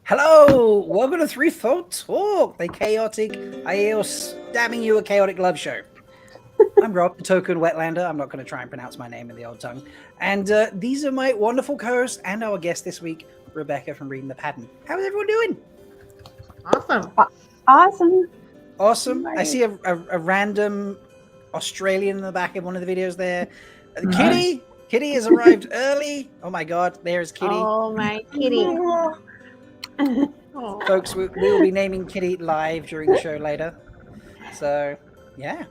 Hello, welcome to Three Thought Talk, the chaotic Aiel stabbing you a chaotic love show. I'm Rob, the token Wetlander. I'm not going to try and pronounce my name in the old tongue. And these are my wonderful co-hosts and our guest this week, Rebecca from Reading the Pattern. How is everyone doing? Awesome. I see a random Australian in the back of one of the videos there. Kitty! Kitty has arrived early. Oh my god, there's Kitty. Oh, my kitty. Folks, we will be naming Kitty live during the show later. So, yeah.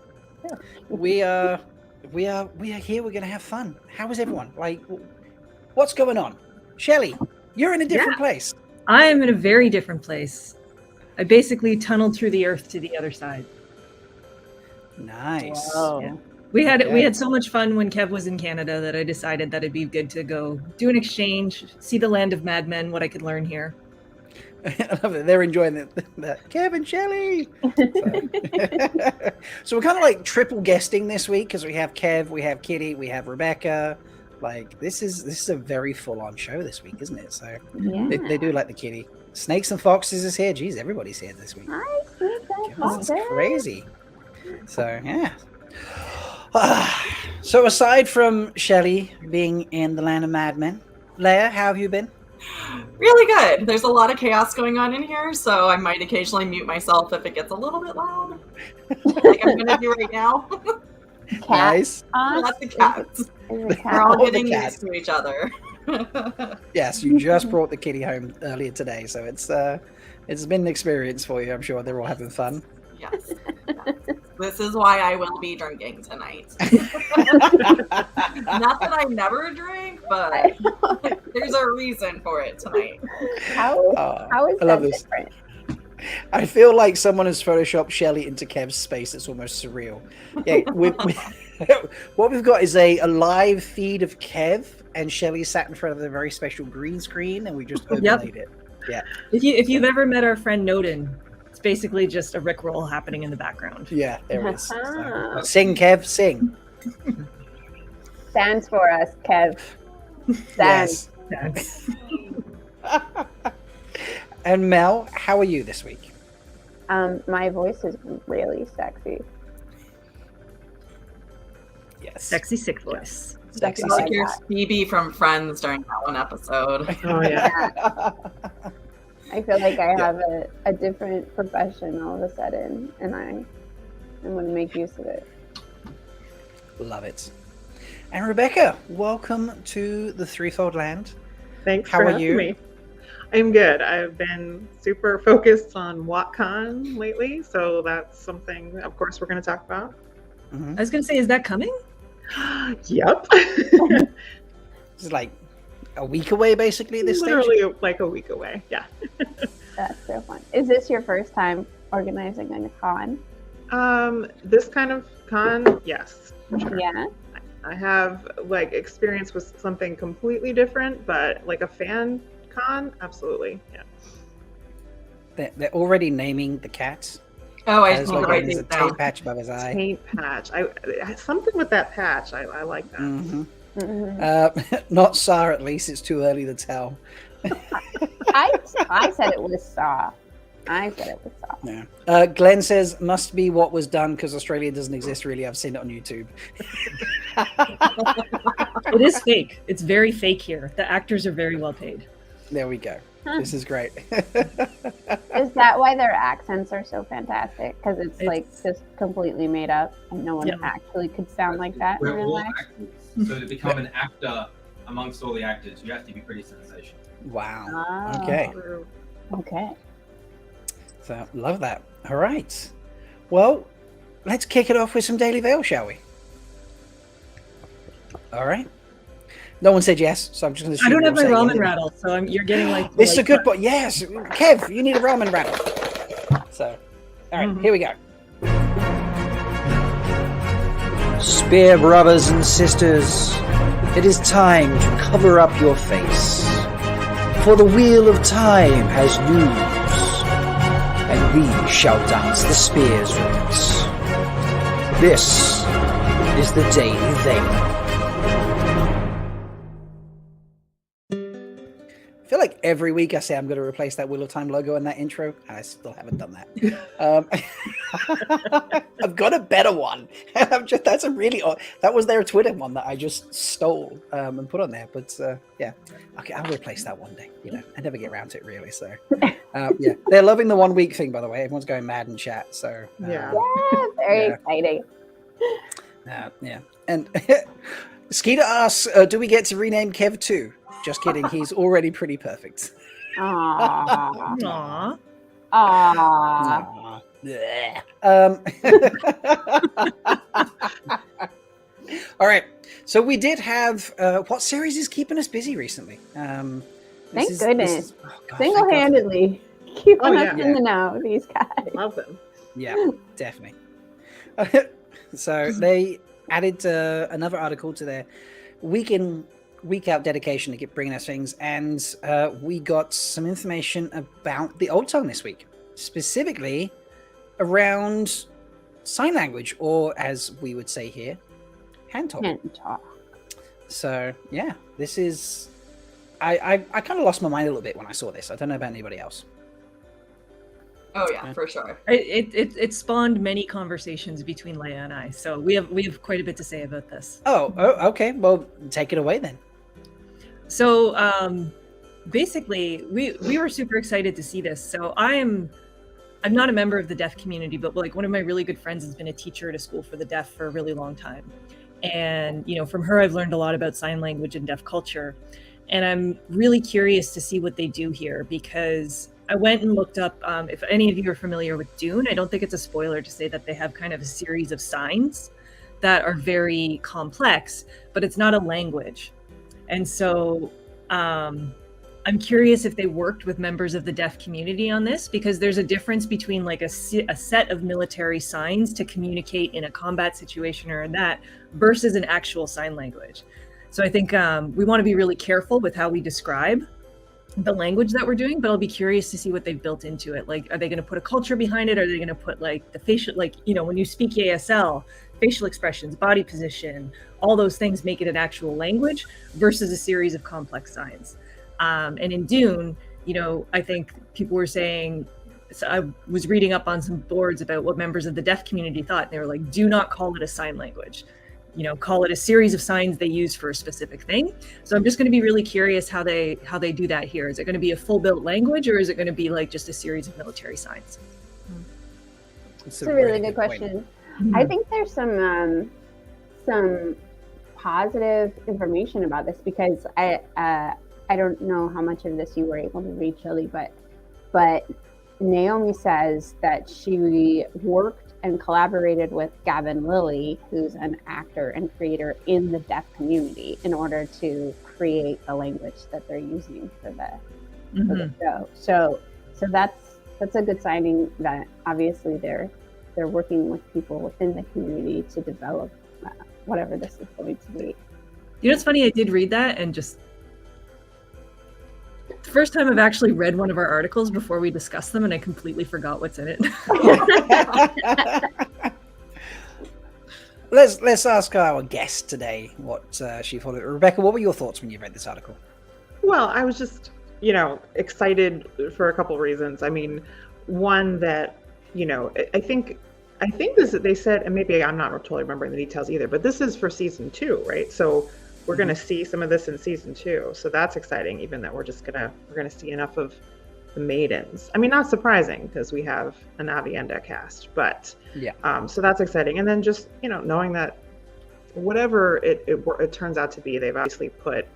We are here. We're going to have fun. How is everyone? Like, what's going on? Shelly, you're in a different place. I am in a very different place. I basically tunneled through the earth to the other side. Nice. Whoa. Yeah. We had so much fun when Kev was in Canada that I decided that it'd be good to go do an exchange, see the land of madmen, what I could learn here. I love it. They're enjoying the Kev and Shelly. So we're kind of like triple guesting this week because we have Kev, we have Kitty, we have Rebecca. Like this is a very full-on show this week, isn't it? So they do like the Kitty. Snakes and Foxes is here. Jeez, everybody's here this week. Hi, Snakes and Foxes. That's crazy. So yeah. So aside from Shelly being in the land of madmen, Leigh-A, how have you been? Really good. There's a lot of chaos going on in here, so I might occasionally mute myself if it gets a little bit loud. Like I'm going to do right now. Nice. Lots of cats. We're all getting used to each other. Yes, you just brought the kitty home earlier today, so it's been an experience for you. I'm sure they're all having fun. Yes. This is why I will be drinking tonight. Not that I never drink, but there's a reason for it tonight. How is that different? I feel like someone has photoshopped Shelly into Kev's space. It's almost surreal. Yeah, what we've got is a live feed of Kev, and Shelly sat in front of a very special green screen, and we just overlaid it. Yeah. If you've ever met our friend Noden, it's basically just a Rickroll happening in the background. Yeah, there it is. So, sing, Kev, sing. Stands for us, Kev. Stands. Yes. And Mel, how are you this week? My voice is really sexy. Yes. Sexy sick voice. Sexy Like here's Phoebe from Friends during that one episode. Oh yeah. I feel like I have a different profession all of a sudden, and I'm going to make use of it. Love it. And Rebecca, welcome to the Threefold Land. Thanks How for are having you? me. I'm good. I've been super focused on WotCon lately, so that's something, of course, we're going to talk about. Mm-hmm. I was gonna say, is that coming? Yep. This is like a week away, basically, at this stage? Literally like a week away. Yeah. That's so fun. Is this your first time organizing a con? This kind of con, yes. Sure. Yeah. I have like experience with something completely different, but like a fan con, absolutely. Yeah. They're already naming the cats. Oh, I There's just want to like write there's a these down. tape patch above his eye. Paint patch. Something with that patch. I like that. Mm-hmm. Mm-hmm. Not Saw, at least. It's too early to tell. I said it was Saw. Yeah. Glenn says, must be what was done because Australia doesn't exist, really. I've seen it on YouTube. It is fake. It's very fake here. The actors are very well paid. There we go. This is great. Is that why their accents are so fantastic? Because it's like just completely made up, and no one actually could sound like that in We're real all life. actors. So to become an actor amongst all the actors, you have to be pretty sensational. Wow. Oh. Okay. Okay. So, love that. All right. Well, let's kick it off with some Daily Veil, shall we? All right. No one said yes, so I'm just going to. I don't have my ramen rattle, so you're getting like. This is a good point. Yes, Kev, you need a ramen rattle. So, all right, Here we go. Spear brothers and sisters, it is time to cover up your face, for the wheel of time has news, and we shall dance the spear's roots. This is the Daily Veil. feel like every week I say I'm going to replace that Wheel of Time logo in that intro, and I still haven't done that. I've got a better one. That's a really odd. That was their Twitter one that I just stole and put on there. But yeah, okay, I'll replace that one day. I never get around to it really. So yeah, they're loving the 1 week thing, by the way. Everyone's going mad in chat. So Yeah. Very exciting. yeah, and Skeeter asks, "Do we get to rename Kev too?" Just kidding. He's already pretty perfect. Aww. Aw. Aww. Bleh. All right. So we did have what series is keeping us busy recently? Thank goodness. Oh, God, Single-handedly keeping Oh, us yeah. in the know, these guys. Love them. Yeah, definitely. So they added another article to their week in, week out dedication to keep bringing us things, and we got some information about the Old Tongue this week, specifically around sign language, or as we would say here, hand talk. Hand talk. So yeah, this is I kind of lost my mind a little bit when I saw this. I don't know about anybody else. Oh yeah, for sure. It spawned many conversations between Leigh-A and I, so we have quite a bit to say about this. Oh, okay. Well, take it away then. So basically, we were super excited to see this. So I'm not a member of the deaf community, but like one of my really good friends has been a teacher at a school for the deaf for a really long time, and from her I've learned a lot about sign language and deaf culture, and I'm really curious to see what they do here, because I went and looked up, if any of you are familiar with Dune, I don't think it's a spoiler to say that they have kind of a series of signs that are very complex, but it's not a language. And so I'm curious if they worked with members of the deaf community on this, because there's a difference between like a set of military signs to communicate in a combat situation or in that versus an actual sign language. So I think we want to be really careful with how we describe the language that we're doing, but I'll be curious to see what they've built into it. Like, are they going to put a culture behind it? Are they going to put like the facial, like, when you speak ASL, facial expressions, body position, all those things make it an actual language versus a series of complex signs. And in Dune, I think people were saying, so I was reading up on some boards about what members of the deaf community thought. And they were like, do not call it a sign language. Call it a series of signs they use for a specific thing. So I'm just going to be really curious how they do that here. Is it going to be a full built language, or is it going to be like just a series of military signs? It's a really good question. I think there's some positive information about this, because I don't know how much of this you were able to read, Chili, but Naomi says that she worked and collaborated with Gavin Lilly, who's an actor and creator in the deaf community, in order to create the language that they're using for the show. So that's a good signing that obviously they're working with people within the community to develop whatever this is going to be. It's funny, I did read that, and just the first time I've actually read one of our articles before we discussed them, and I completely forgot what's in it. Let's ask our guest today what she thought of it. Rebecca, what were your thoughts when you read this article? Well, I was just, excited for a couple of reasons. I mean, one that, I think this, they said, and maybe I'm not totally remembering the details either, but this is for season 2, right? So we're going to see some of this in season 2. So that's exciting, even that we're going to see enough of the maidens. I mean, not surprising, because we have an Avienda cast, but yeah. So that's exciting. And then just, knowing that whatever it turns out to be, they've obviously put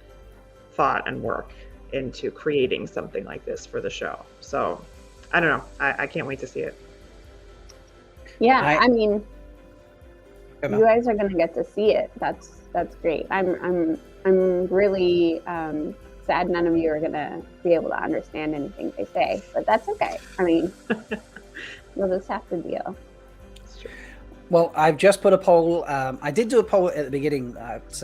thought and work into creating something like this for the show. So I don't know. I can't wait to see it. Yeah, I mean, you guys are going to get to see it. That's great. I'm really sad none of you are going to be able to understand anything they say, but that's okay. I mean, you'll just have to deal. Well, I've just put a poll. I did do a poll at the beginning that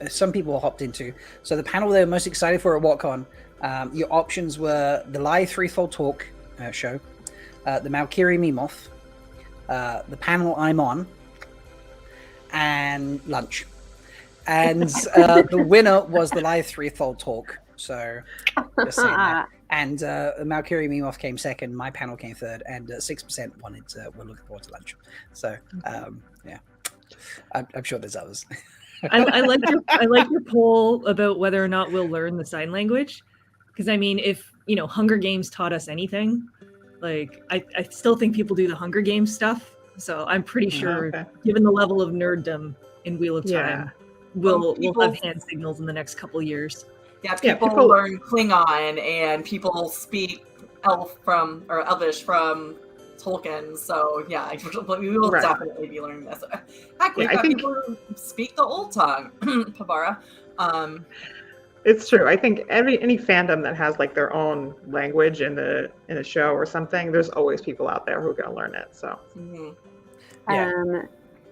some people hopped into. So the panel they were most excited for at WotCon, your options were the live threefold talk show, the Malkier Mimoth, the panel I'm on, and lunch. And the winner was the live threefold talk. So just saying that. And Malkier Mimoff came second. My panel came third, and 6% wanted were looking forward to lunch. So yeah, I'm sure there's others. I like your poll about whether or not we'll learn the sign language, because I mean, if Hunger Games taught us anything, like I still think people do the Hunger Games stuff. So I'm pretty sure, given the level of nerddom in Wheel of Time, we'll have hand signals in the next couple years. Yeah, people learn Klingon, and people speak Elvish from Tolkien. So yeah, we will definitely be learning this. Heck, we've got people who speak the old tongue, Pavara. It's true. I think any fandom that has like their own language in a show or something, there's always people out there who are going to learn it. So,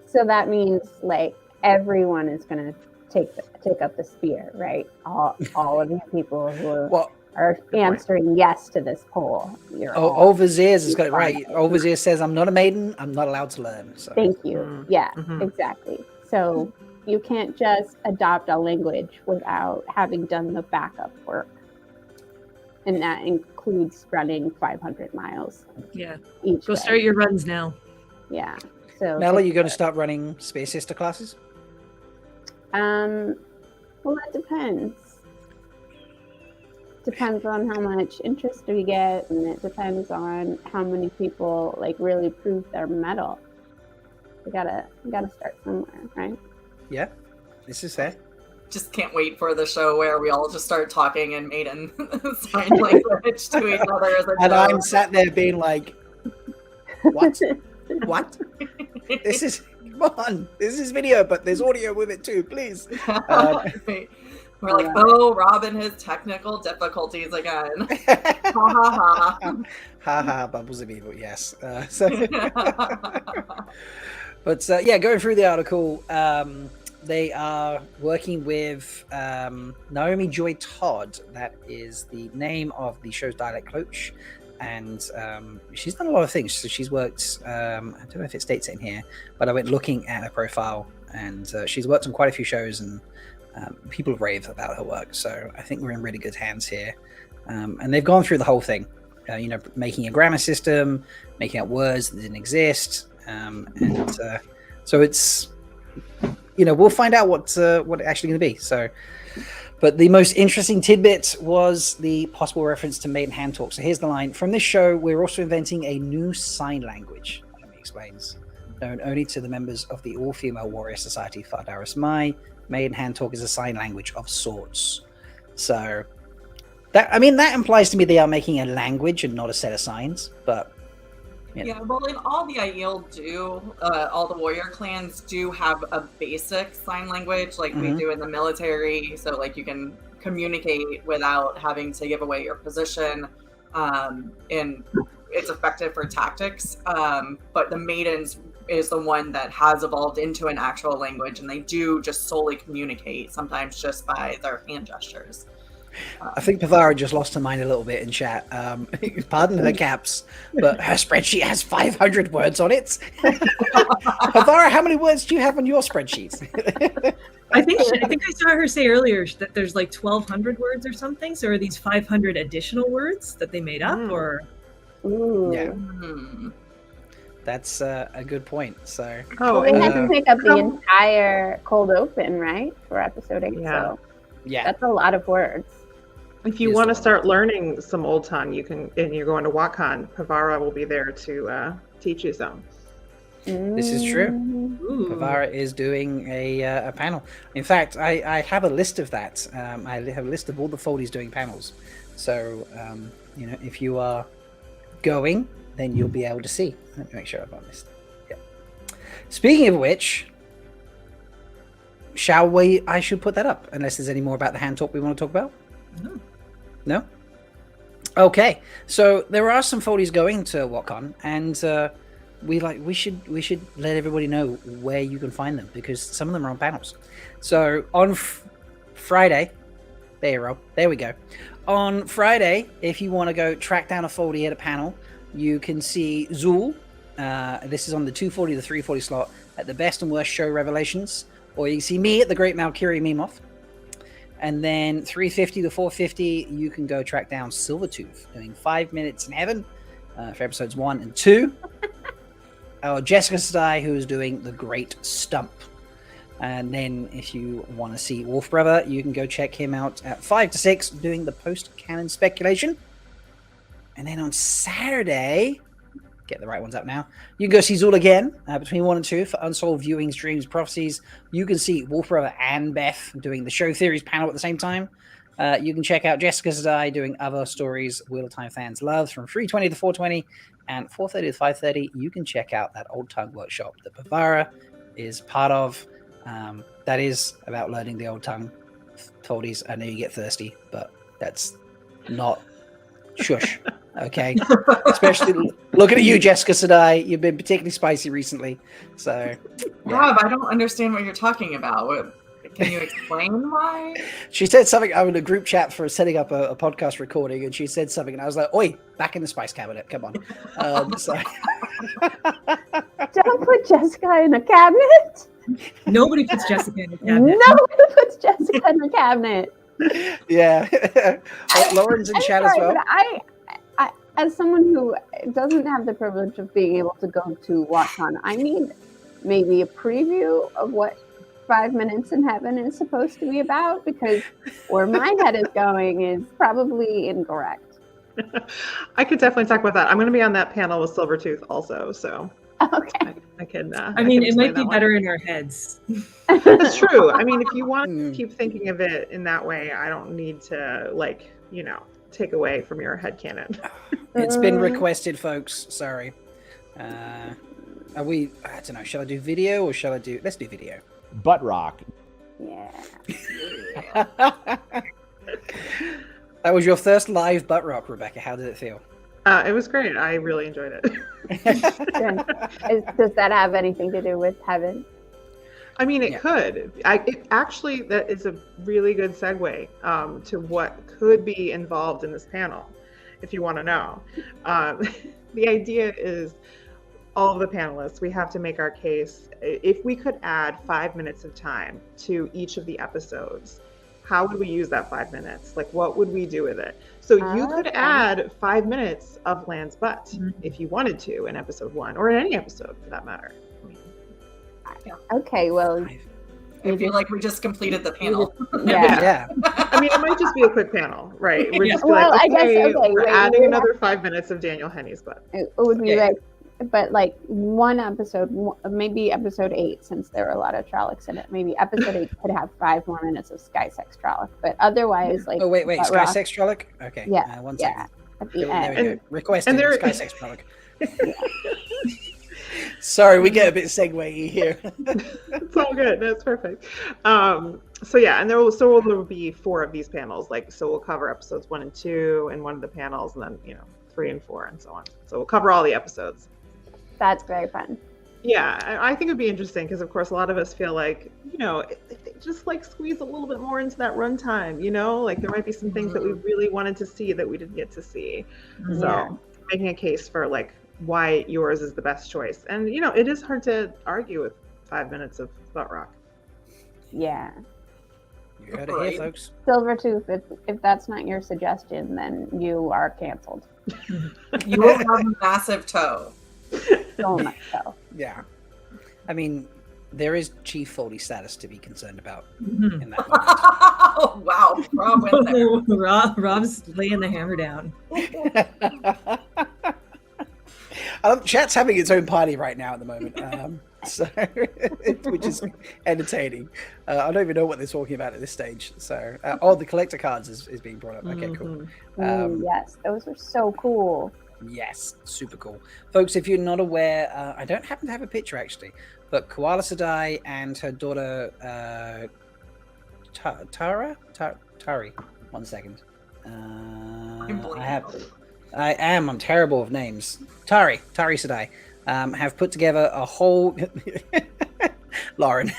so that means like everyone is going to take up the spear, right? All of you people who are answering yes to this poll. Overseers has got it right. Overseers says, "I'm not a maiden. I'm not allowed to learn." So. Thank you. Yeah, exactly. So you can't just adopt a language without having done the backup work, and that includes running 500 miles. Yeah, each go day. Start your runs now. Yeah. So Mel, are you going to start running Space Sister classes? Well, that depends. Depends on how much interest we get, and it depends on how many people like really prove their mettle. We gotta start somewhere, right? Yeah, this is fair. Just can't wait for the show where we all just start talking in Maiden sign language to each other as a and I'm sat there being like, what? What? This is, come on, this is video, but there's audio with it too, please. We're like, oh, Robin has technical difficulties again. Ha ha ha. Ha ha, bubbles of evil, yes. But yeah, going through the article, they are working with Naomi Joy Todd. That is the name of the show's dialect coach. And she's done a lot of things. So she's worked, I don't know if it states it in here, but I went looking at her profile, and she's worked on quite a few shows, and people rave about her work. So I think we're in really good hands here. And they've gone through the whole thing, making a grammar system, making out words that didn't exist. So it's, we'll find out what it's actually going to be. So, but the most interesting tidbit was the possible reference to Maiden Handtalk. So here's the line. From this show, we're also inventing a new sign language, Naomi explains, known only to the members of the all-female warrior society Fardaris Mai. Maiden Handtalk is a sign language of sorts. So that implies to me they are making a language and not a set of signs, but yeah, well, in all the Aiel all the warrior clans do have a basic sign language like we do in the military. So like you can communicate without having to give away your position, and it's effective for tactics. But the Maidens is the one that has evolved into an actual language, and they do just solely communicate, sometimes just by their hand gestures. I think Pavara just lost her mind a little bit in chat. Pardon her caps, but her spreadsheet has 500 words on it. Pavara, how many words do you have on your spreadsheet? I think I saw her say earlier that there's like 1,200 words or something. So are these 500 additional words that they made up, or? Yeah. That's a good point. So, we had to pick up the entire cold open, right, for episode 8. Yeah. So yeah, that's a lot of words. If you want to start learning some old tongue, you can, and you're going to WotCon, Pavara will be there to teach you some. This is true. Pavara is doing a panel. In fact, I have a list of that. I have a list of all the foldies doing panels. So, if you are going, then you'll be able to see. Let me make sure I've got this. Yeah. Speaking of which, shall we? I should put that up, unless there's any more about the hand talk we want to talk about. No? Okay. So there are some foldies going to WotCon, and we should let everybody know where you can find them, because some of them are on panels. So on Friday, there we go. On Friday, if you want to go track down a foldy at a panel, you can see Zool. This is on the 240 to 340 slot at the Best and Worst Show Revelations, or you can see me at the Great Malkier Mimoff. And then 350 to 450, you can go track down Silvertooth doing 5 Minutes in Heaven for episodes 1 and 2. Jessica Sadai, who is doing The Great Stump. And then if you want to see Wolf Brother, you can go check him out at 5 to 6 doing the post-canon speculation. And then on Saturday, get the right ones up now, you can go see Zool again between 1 and 2 for Unsolved Viewings, Dreams, Prophecies. You can see Wolf Brother and Beth doing the Show Theories panel at the same time. You can check out Jessica Zadai doing other stories Wheel of Time fans love from 3:20 to 4:20 and 4:30 to 5:30. You can check out that Old Tongue workshop that Bavara is part of. That is about learning the Old Tongue. Toldies, I know you get thirsty, but that's not shush. Okay, especially looking at you, Jessica Sadai. You've been particularly spicy recently, so. Rob, I don't understand what you're talking about. Can you explain why? She said something. I'm in a group chat for setting up a podcast recording, and she said something, and I was like, "Oi, back in the spice cabinet, come on." So. Don't put Jessica in a cabinet. Nobody puts Jessica in a cabinet. Nobody puts Jessica in a cabinet. Yeah, Lauren's in chat as well. But I, as someone who doesn't have the privilege of being able to go to WatchCon, I need maybe a preview of what 5 Minutes in Heaven is supposed to be about, because where my head is going is probably incorrect. I could definitely talk about that. I'm going to be on that panel with Silvertooth also, so Okay. I can. I mean, it might be better in our heads. That's true. I mean, if you want to keep thinking of it in that way, I don't need to, like, you know, take away from your headcanon. It's been requested, folks. Sorry. Are we? I don't know. Shall I do video or shall I do? Let's do video. Butt rock. Yeah. That was your first live butt rock, Rebecca. How did it feel? It was great. I really enjoyed it. Does that have anything to do with heaven? I mean, it could. It actually, that is a really good segue to what could be involved in this panel, if you want to know. The idea is all of the panelists, we have to make our case. If we could add 5 minutes of time to each of the episodes, how would we use that 5 minutes? Like, what would we do with it? So you could add 5 minutes of Lan's butt if you wanted to in episode 1, or in any episode for that matter. Okay, well, I feel like we just completed the panel. Yeah. I mean, it might just be a quick panel, right? We're just Well, like, I guess, okay, we're wait, adding we another 5 minutes of Daniel Henney's butt. It would be like, but like one episode, maybe episode 8, since there are a lot of Trollocs in it. Maybe episode 8 could have 5 more minutes of Sky Sex Trolloc, but otherwise, like. Oh wait, Sky Rock, Sex Trolloc. Okay. Yeah. 1 second. At the There end. we go. Requested and there- Sky Sex Trolloc. Sorry, we get a bit segue-y here. It's all good. That's perfect. So yeah, and there will be 4 of these panels. Like, so we'll cover episodes 1 and 2 in one of the panels, and then 3 and 4 and so on. So we'll cover all the episodes. That's very fun. Yeah, I think it'd be interesting because, of course, a lot of us feel like, if they just like squeeze a little bit more into that runtime, like there might be some things that we really wanted to see that we didn't get to see. So making a case for like why yours is the best choice. And, it is hard to argue with 5 minutes of butt rock. Yeah. You heard it here, folks. Silvertooth, if that's not your suggestion, then you are canceled. You will have a massive toe. So much so. Yeah. I mean, there is Chief Foley status to be concerned about in that moment. Oh, wow. Rob went there. Rob's laying the hammer down. Chat's having its own party right now at the moment, so which is entertaining. I don't even know what they're talking about at this stage. So, the collector cards is being brought up. Okay, cool. Yes, those are so cool. Yes, super cool. Folks, if you're not aware, I don't happen to have a picture actually, but Koala Sadai and her daughter Tari. 1 second. I'm terrible with names. Tari Sadai have put together a whole Lauren.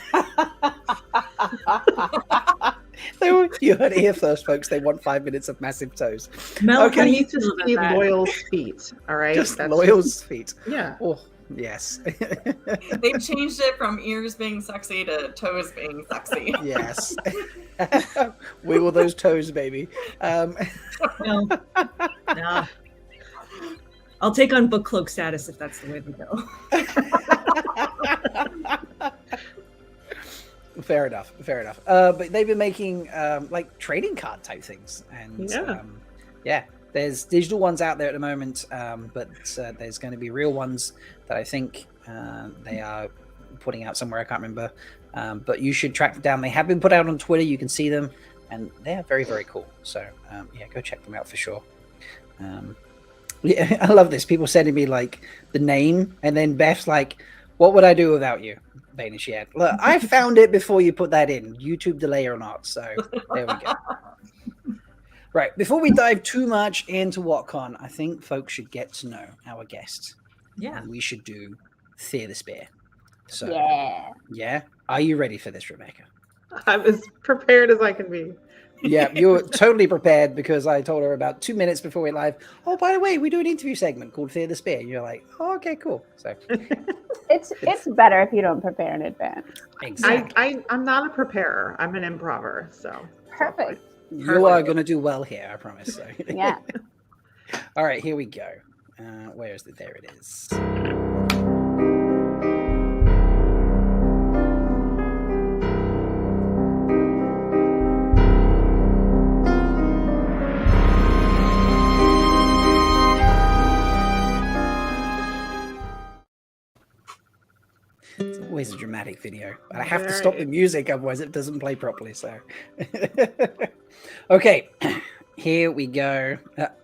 You heard it here first, folks. They want 5 minutes of massive toes. Mel, Okay. I need to see Loyal's feet, all right? Just Loyal's feet. Yeah. Oh, Yes. They've changed it from ears being sexy to toes being sexy. Yes. Wiggle those toes, baby. No. No. I'll take on book cloak status if that's the way to go. Fair enough. But they've been making like trading card type things, and there's digital ones out there at the moment, but there's going to be real ones that I think they are putting out somewhere. I can't remember, but you should track them down. They have been put out on Twitter. You can see them, and they are very, very cool. So go check them out for sure. I love this. People sending me like the name, and then Beth's like, "What would I do without you, Bain&Chiad?" Look, I found it before you put that in, YouTube delay or not. So there we go. Right, before we dive too much into WotCon, I think folks should get to know our guest. Yeah. And we should do Fear the Spear. So, Yeah. Are you ready for this, Rebecca? I'm as prepared as I can be. Yeah, you're totally prepared because I told her about 2 minutes before we live, oh, by the way, we do an interview segment called Fear the Spear. And you're like, oh, okay, cool. So It's better if you don't prepare in advance. exactly. I'm not a preparer. I'm an improver. So Perfect. You are going to do well here, I promise. So. Yeah. All right, here we go. Where is it? There it is. It's always a dramatic video, but I have to stop the music, otherwise it doesn't play properly. So, okay, here we go.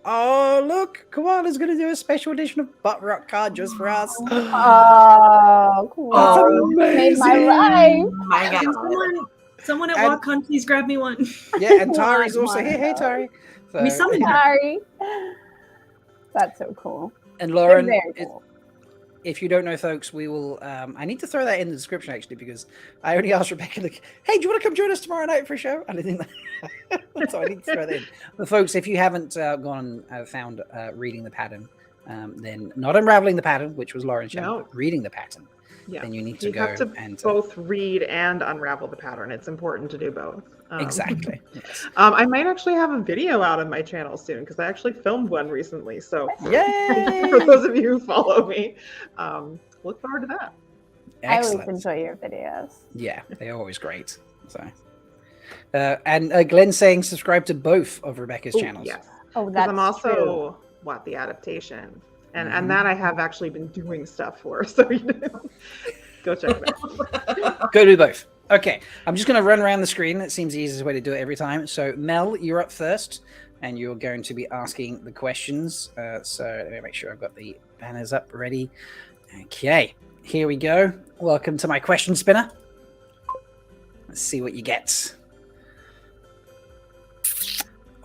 Oh, look, Koala's going to do a special edition of Butt Rock card just for us. Oh, cool. Oh, Made my amazing. life. My God. Someone at And- WotCon, please grab me one. Yeah, and Tari's also here. Hey, Tari. So, We summoned her. Sorry. That's so cool. and Lauren, Very cool. if you don't know, folks, we will. I need to throw that in the description actually because I only asked Rebecca, like, "Hey, do you want to come join us tomorrow night for a show?" And I didn't. So I need to throw that in. But folks, if you haven't found reading the pattern, then not unraveling the pattern, which was Lauren's show, but reading the pattern, then you need to go have to and both read and unravel the pattern. It's important to do both. Exactly. Yes. I might actually have a video out on my channel soon because I actually filmed one recently. So Yay! for those of you who follow me, look forward to that. Excellent. I always enjoy your videos. Yeah, they're always great. So, and Glenn saying subscribe to both of Rebecca's channels. Yes. Oh, Because that's I'm also true. the adaptation, and that I have actually been doing stuff for. So go check it out. Go do both. Okay, I'm just going to run around the screen. That seems the easiest way to do it every time. So, Mel, you're up first, and you're going to be asking the questions. So, let me make sure I've got the banners up ready. Okay, here we go. Welcome to my question spinner. Let's see what you get.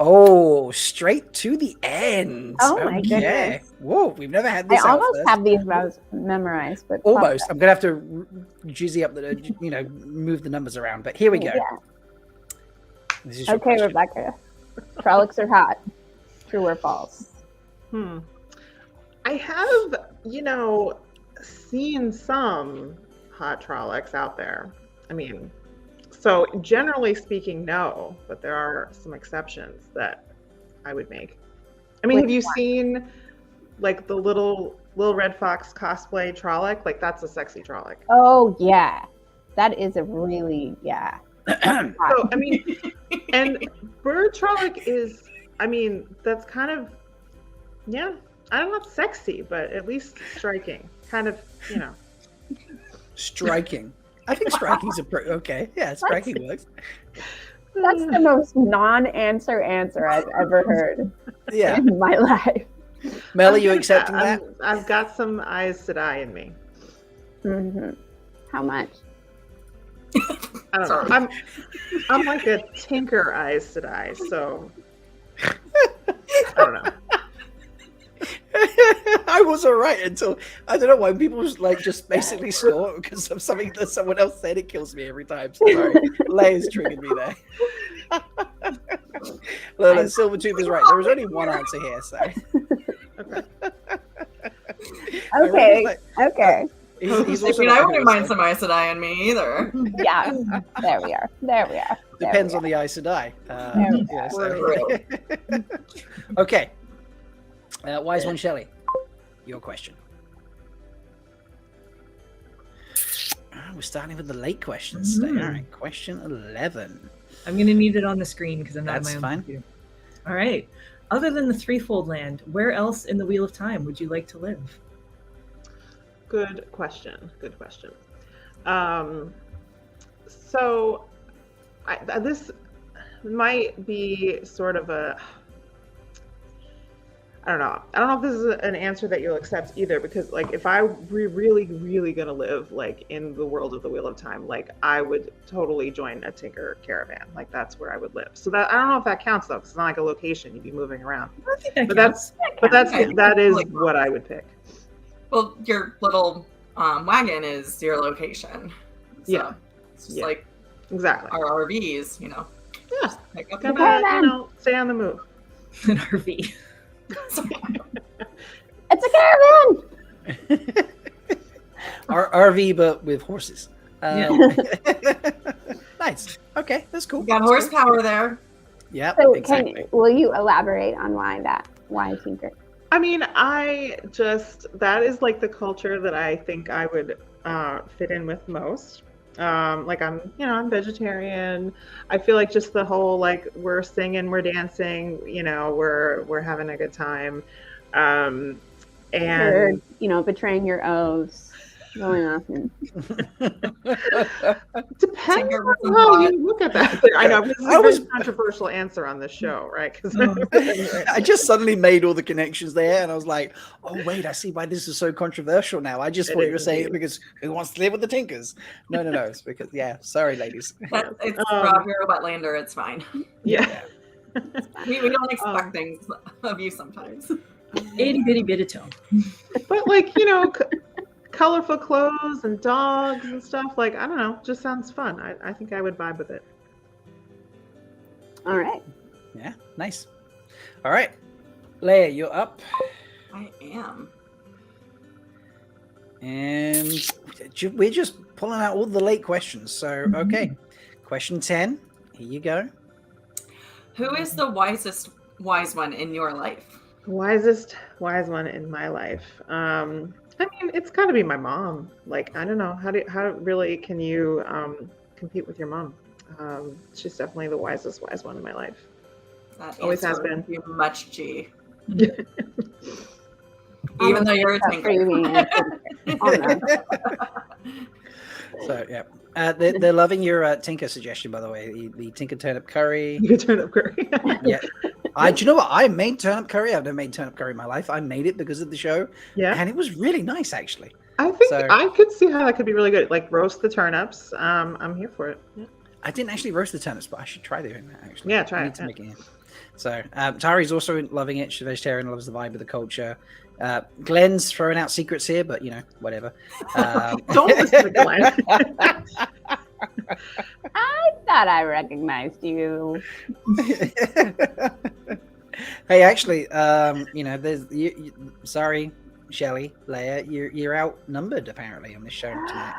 Oh, straight to the end. Oh my goodness. Whoa, we've never had I this. almost have these memorized, but Almost. I'm gonna have to jizzy up the, move the numbers around. But here we go. Yeah. This is your Okay, question. Rebecca. Trollocs are hot. True or false? I have, seen some hot Trollocs out there. I mean, so generally speaking, no, but there are some exceptions that I would make. I mean, have you seen like the little Red Fox cosplay Trolloc? Like that's a sexy Trolloc. Oh yeah, that is a really So I mean, and Bird Trolloc is, that's kind of, I don't know, sexy, but at least striking. Kind of, Striking. I think striking's okay. Yeah, striking works. That's the most non-answer answer I've ever heard Yeah. in my life. Mel, are you accepting that? I've got some Aes Sedai in me. How much? I don't know. I'm like a tinker Aes Sedai, so I don't know. I was alright until I don't know why people just basically snort because of something that someone else said. It kills me every time. So sorry, Leigh's triggered me there. Lola, Silvertooth is right. There was only one answer here, so. Okay. Okay. Okay. He's I also mean, not I a wouldn't host, mind so some Aes Sedai on me either. Yeah. There we are. There we are. depends on the Aes Sedai. There we Yeah, True. okay. Wise One Shelly, your question. We're starting with the late questions today. All right, question 11. I'm going to need it on the screen because I'm not That's in my own fine. computer. All right. Other than the Threefold Land, where else in the Wheel of Time would you like to live? Good question. Good question. So this might be sort of a, I don't know if this is an answer that you'll accept either, because like if I were really gonna live like in the world of the Wheel of Time, like I would totally join a Tinker caravan. Like that's where I would live. So that, I don't know if that counts though, because it's not like a location you'd be moving around. I think that But counts. that is what I would pick. Well, your little wagon is your location. So Yeah. It's just Yeah. like Exactly. our RVs, you know. Yeah. Just pick up Gotta, stay on the move. An RV. It's a caravan. RV, but with horses. Nice. Okay, that's cool. You got That's cool. horsepower there. Yep, So exactly. will you elaborate on why Tinker? I mean, that is like the culture that I think I would fit in with most. Like I'm vegetarian. I feel like just the whole, like, we're singing, we're dancing, we're having a good time. And Or, betraying your oaths, going off and depends Tinker on with how some you look at that. I know this is I a was- very controversial answer on this show, right? Because I just suddenly made all the connections there, and I was like, "Oh wait, I see why this is so controversial now." I just It thought you were is saying it indeed. because who wants to live with the Tinkers? No, it's because sorry, ladies. It's Rob, you're a Wetlander. It's fine. yeah. We don't expect things of you sometimes. Itty bitty bit of tone. But like, colorful clothes and dogs and stuff, like, I don't know, just sounds fun. I think I would vibe with it. all right. Yeah, nice. All right, Leigh-A, you're up, I am. and we're just pulling out all the late questions. So, okay, question 10. Here you go. Who is the wise one in your life? Wisest wise one in my life. I mean, it's got to be my mom. Like, I don't know, how really can you compete with your mom? She's definitely the wisest wise one in my life. That Always has answer been. would be much G. Yeah. Even though you're a That's for you tinker. being a Tinker. Oh, no. So, yeah, they're loving your Tinker suggestion, by the way. The Tinker turnip curry. You could turn up curry. Yeah. Do you know what? I made turnip curry. I've never made turnip curry in my life. I made it because of the show, Yeah. and it was really nice, actually. I think So- I could see how that could be really good. Like, roast the turnips. I'm here for it. Yeah. I didn't actually roast the turnips, but I should try doing that, actually. Yeah, try I it, need to yeah. make it. So, Tari's also loving it. She's a vegetarian, loves the vibe of the culture. Glenn's throwing out secrets here, but, Don't whatever. listen to Glenn. I thought I recognized you. Hey, actually, there's sorry, Shelly, Leigh-A, you're outnumbered apparently on this show tonight.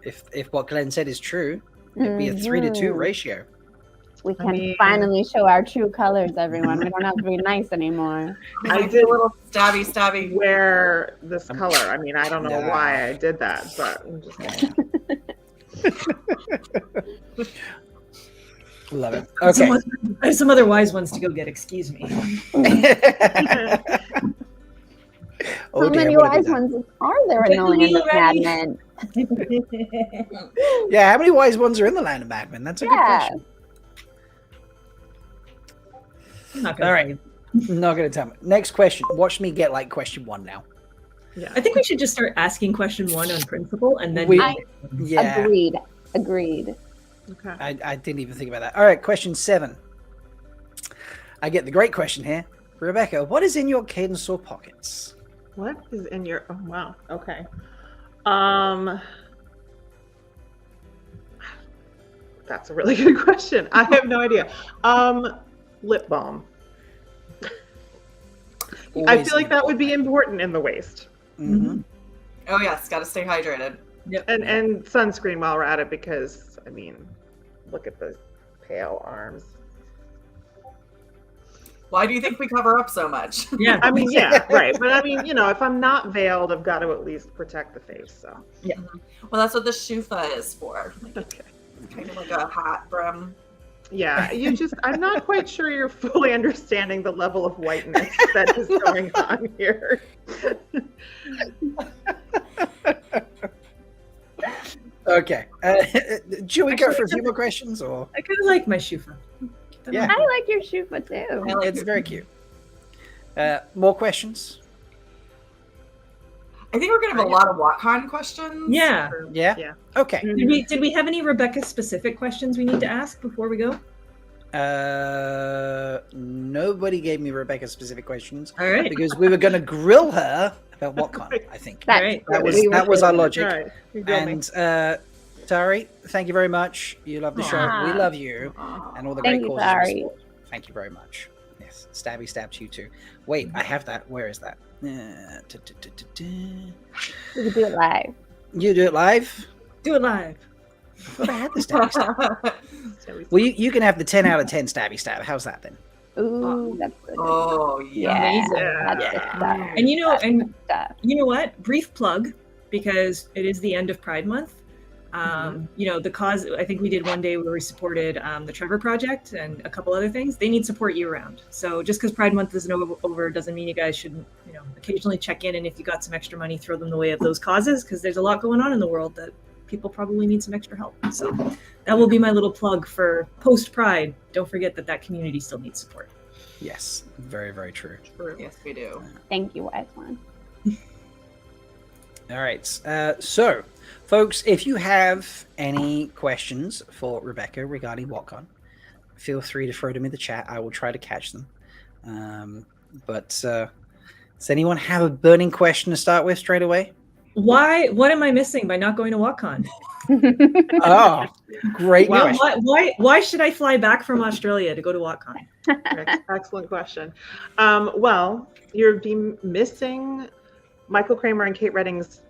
If what Glenn said is true, it'd be a 3-to-2 ratio. We I can mean- finally show our true colors, everyone. We don't have to be nice anymore. I I did a little stabby. wear this color. I mean, I don't know Nah. why I did that, but I'm just saying. Love it. Okay. I have some other wise ones to go get. Excuse me. Oh, How dear, many what have wise we done? ones are there in the land of madmen? Yeah, how many wise ones are in the land of madmen? That's a good Yeah. question. I'm not gonna All tell right. you. Not going to tell me. Next question. Watch me get like question 1 now. Yeah. I think we should just start asking question 1 on principle, and then Yeah. Agreed. Okay. I didn't even think about that. All right, question 7. I get the great question here. Rebecca, what is in your Cadensaw pockets? What is in your? Oh wow. Okay. That's a really good question. I have no idea. Lip balm. I Always feel like in that your would be important in the waist. Mhm. Oh yes, got to stay hydrated. Yep. And sunscreen while we're at it, because I mean, look at the pale arms. Why do you think we cover up so much? Yeah. I mean, yeah, right. But I mean, if I'm not veiled, I've got to at least protect the face. So Well, that's what the shufa is for. okay. Kind of like a hat brim. Yeah, I'm not quite sure you're fully understanding the level of whiteness that is going on here. Okay. Should we go for a few more questions, or? I kind of like my shufa. Yeah, I like your shufa too. I like it's your- very cute. More questions? I think we're gonna have a lot of WotCon questions. Yeah. Yeah. Yeah. Okay. Did we have any Rebecca specific questions we need to ask before we go? Nobody gave me Rebecca's specific questions All right. because we were going to grill her about WotCon. I think That's Right. that was our logic. Right. You got me. And Tari, thank you very much. You love the show. We love you, and all the great Thank you, causes Tari. you support. Thank you very much. Yes, stabby stab to you too. Wait, I have that. Where is that? We could do it live. You do it live. Do it live. I thought I had the stabby stab. Well, you can have the 10 out of 10 stabby stab. How's that then? Ooh, that's good. Oh yeah. Amazing. That's Yeah. good stuff. And That's good stuff. you know what? Brief plug, because it is the end of Pride Month. The cause, I think we did one day where we supported the Trevor Project and a couple other things. They need support year round. So just because Pride Month isn't over doesn't mean you guys shouldn't, occasionally check in. And if you got some extra money, throw them the way of those causes, because there's a lot going on in the world that people probably need some extra help. So that will be my little plug for post Pride. Don't forget that community still needs support. Yes, very, very true. Yes, we do. Thank you, wise one. All right. So, folks, if you have any questions for Rebecca regarding WotCon, feel free to throw them in the chat. I will try to catch them. But does anyone have a burning question to start with straight away? What am I missing by not going to WotCon? Oh, great Wow. question. Why should I fly back from Australia to go to WotCon? Excellent question. Well, you'll be missing Michael Kramer and Kate Redding's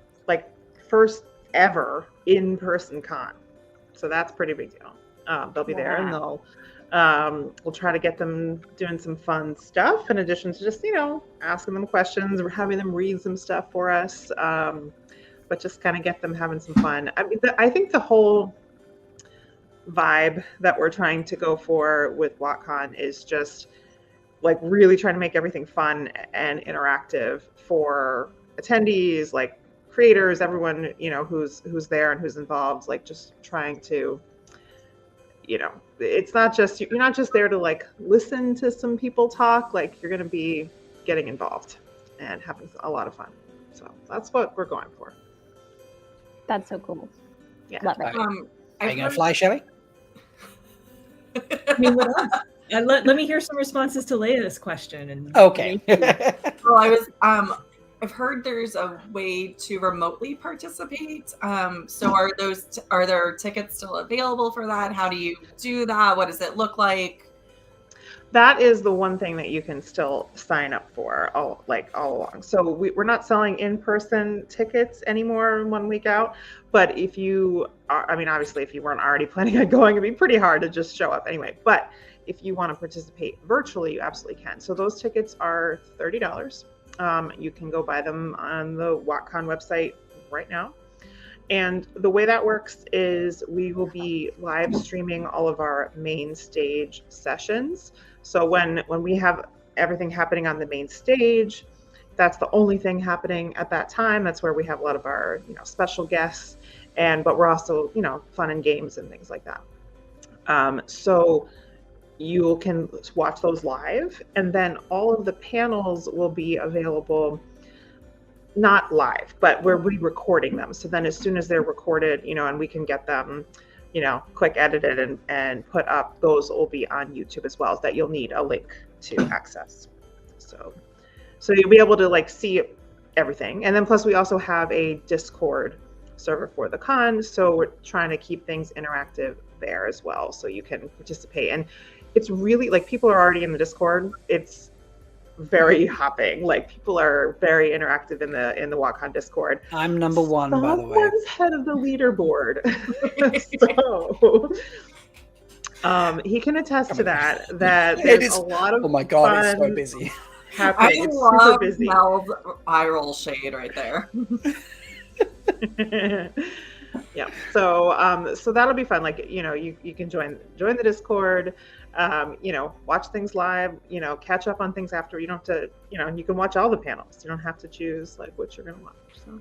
first ever in-person con, so that's a pretty big deal. They'll be there, and we'll try to get them doing some fun stuff in addition to just asking them questions or having them read some stuff for us, but just kind of get them having some fun. I mean, I think the whole vibe that we're trying to go for with WotCon is just really trying to make everything fun and interactive for attendees, creators, everyone who's there and who's involved, just trying to it's not just you're not just there to listen to some people talk, you're going to be getting involved and having a lot of fun. So that's what we're going for. That's so cool. Yeah. Love it. Are you I've going to fly, Shelly? I mean, what else? Let me hear some responses to Leigh-A's question. And Okay. Well, I've heard there's a way to remotely participate. So are there tickets still available for that? How do you do that? What does it look like? That is the one thing that you can still sign up for all along. So we're not selling in-person tickets anymore 1 week out. But if you are, obviously, if you weren't already planning on going, it'd be pretty hard to just show up anyway. But if you want to participate virtually, you absolutely can. So those tickets are $30. You can go buy them on the WotCon website right now. And the way that works is we will be live streaming all of our main stage sessions. So when we have everything happening on the main stage, that's the only thing happening at that time. That's where we have a lot of our special guests, but we're also fun and games and things like that. So you can watch those live, and then all of the panels will be available, not live, but we're re-recording them. So then as soon as they're recorded, and we can get them, quick edited and put up, those will be on YouTube as well, that you'll need a link to access. So you'll be able to see everything. And then plus we also have a Discord server for the con. So we're trying to keep things interactive there as well, so you can participate. And it's really people are already in the Discord. It's very hopping. Like people are very interactive in the WotCon Discord. I'm number one, by the way. Someone's head of the leaderboard. So he can attest to that. That there's a lot of oh my god, fun it's so busy. happening. I It's love super busy. Mel's eye roll shade right there. Yeah. So that'll be fun. Like, you know, you can join the Discord, you know, watch things live, you know, catch up on things after. You don't have to, you know, you can watch all the panels. You don't have to choose like what you're gonna watch. So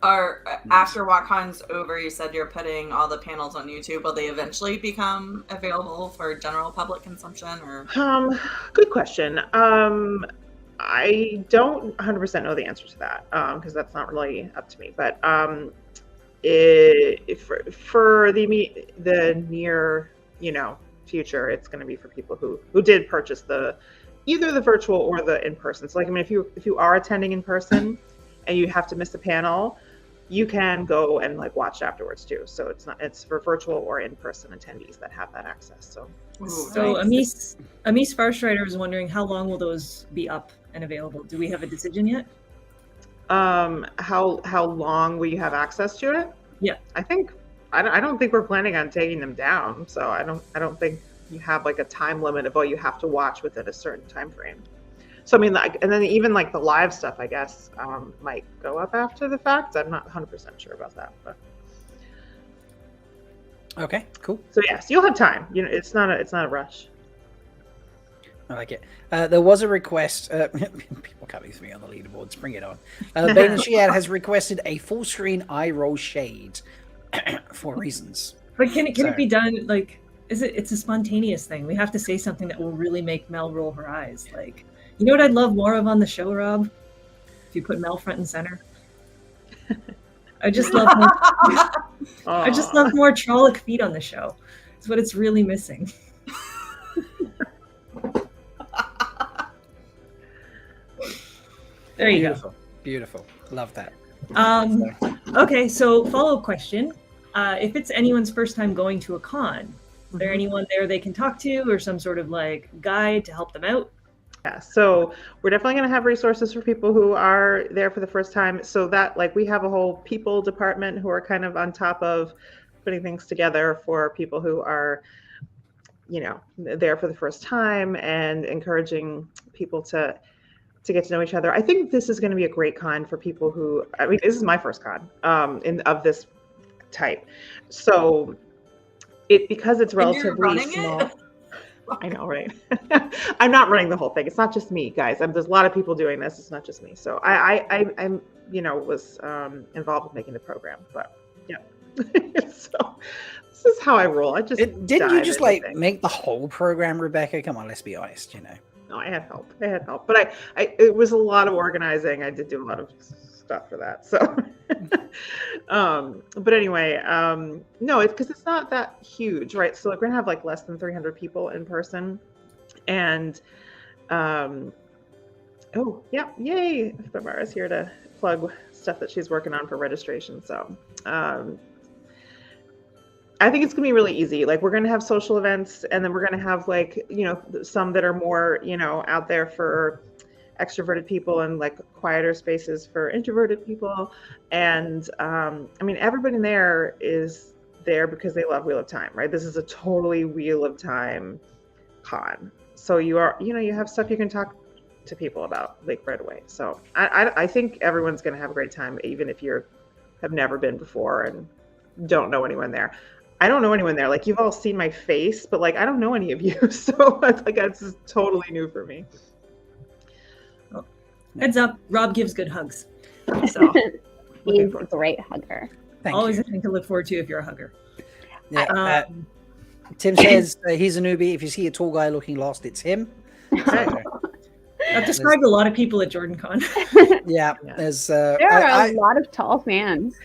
After WotCon's over, you said you're putting all the panels on YouTube. Will they eventually become available for general public consumption, or? Good question. I don't 100% know the answer to that because that's not really up to me. But for the near, you know, future, it's going to be for people who did purchase either the virtual or the in person. So like, I mean, if you are attending in person and you have to miss a panel, you can go and like watch afterwards too. So it's for virtual or in person attendees that have that access. So nice. Amis Farstrider is wondering, how long will those be up and available? Do we have a decision yet? How long will you have access to it? Yeah, I don't think we're planning on taking them down. So I don't think you have like a time limit of what you have to watch within a certain time frame. So I mean, like, and then even like the live stuff, I guess, might go up after the fact. I'm not 100% sure about that, but okay, cool. So yes, you'll have time. You know, it's not a rush. I like it. There was a request. People coming to me on the leaderboards. Bring it on. Bain&Chiad has requested a full screen eye roll shade for reasons. but can it be done? Like, it's a spontaneous thing. We have to say something that will really make Mel roll her eyes. Like, you know what I'd love more of on the show, Rob? If you put Mel front and center. I just love more Trolloc feet on the show. It's what it's really missing. There you go. Beautiful. Love that. Okay, so follow-up question. If it's anyone's first time going to a con, is there anyone there they can talk to or some sort of like guide to help them out? Yeah, so we're definitely going to have resources for people who are there for the first time. So that, like, we have a whole people department who are kind of on top of putting things together for people who are, you know, there for the first time and encouraging people to get to know each other. I think this is going to be a great con for people who, I mean, this is my first con of this type. So because it's relatively small. I know, right? I'm not running the whole thing. It's not just me, guys. There's a lot of people doing this. It's not just me. So I'm, you know, was involved with making the program, but yeah. So this is how I roll. I just Didn't you just like make the whole program, Rebecca? Come on, let's be honest. You know. No, I had help. But it was a lot of organizing. I did do a lot of stuff for that. So, but anyway, no, it's because it's not that huge, right? So we're gonna have like less than 300 people in person, and oh yeah, yay! Barbara's here to plug stuff that she's working on for registration. So, I think it's gonna be really easy. Like, we're gonna have social events, and then we're gonna have, like, you know, some that are more, you know, out there for extroverted people and like quieter spaces for introverted people. And I mean, everybody in there is there because they love Wheel of Time, right? This is a totally Wheel of Time con. So you are, you know, you have stuff you can talk to people about like right away. So I think everyone's gonna have a great time, even if you have never been before and don't know anyone there. I don't know anyone there. Like, you've all seen my face, but like, I don't know any of you. So like, that's totally new for me. Heads up, Rob gives good hugs. So he's a great hugger. Always a thing to look forward to if you're a hugger. Yeah, Tim says he's a newbie. If you see a tall guy looking lost, it's him. So, I've described a lot of people at JordanCon. Yeah, there are a lot of tall fans.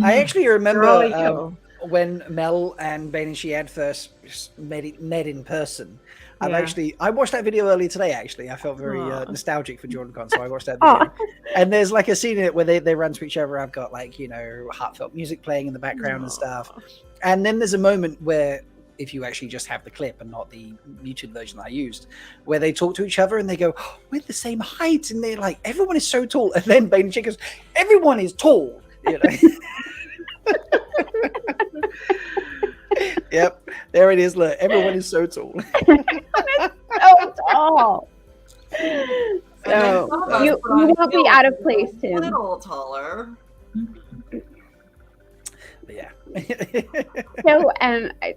I actually remember when Mel and Bain&Chiad first met in person. I watched that video earlier today. Actually, I felt very nostalgic for JordanCon, so I watched that video. And there's like a scene in it where they run to each other. I've got like, you know, heartfelt music playing in the background and stuff. And then there's a moment where if you actually just have the clip and not the muted version that I used, where they talk to each other and they go, oh, we're the same height, and they're like, everyone is so tall, and then Bain&Chiad goes, everyone is tall, you know. Yep, there it is. Look, everyone is so tall. So tall. So you won't be out of place, Tim. A little taller. Yeah. So,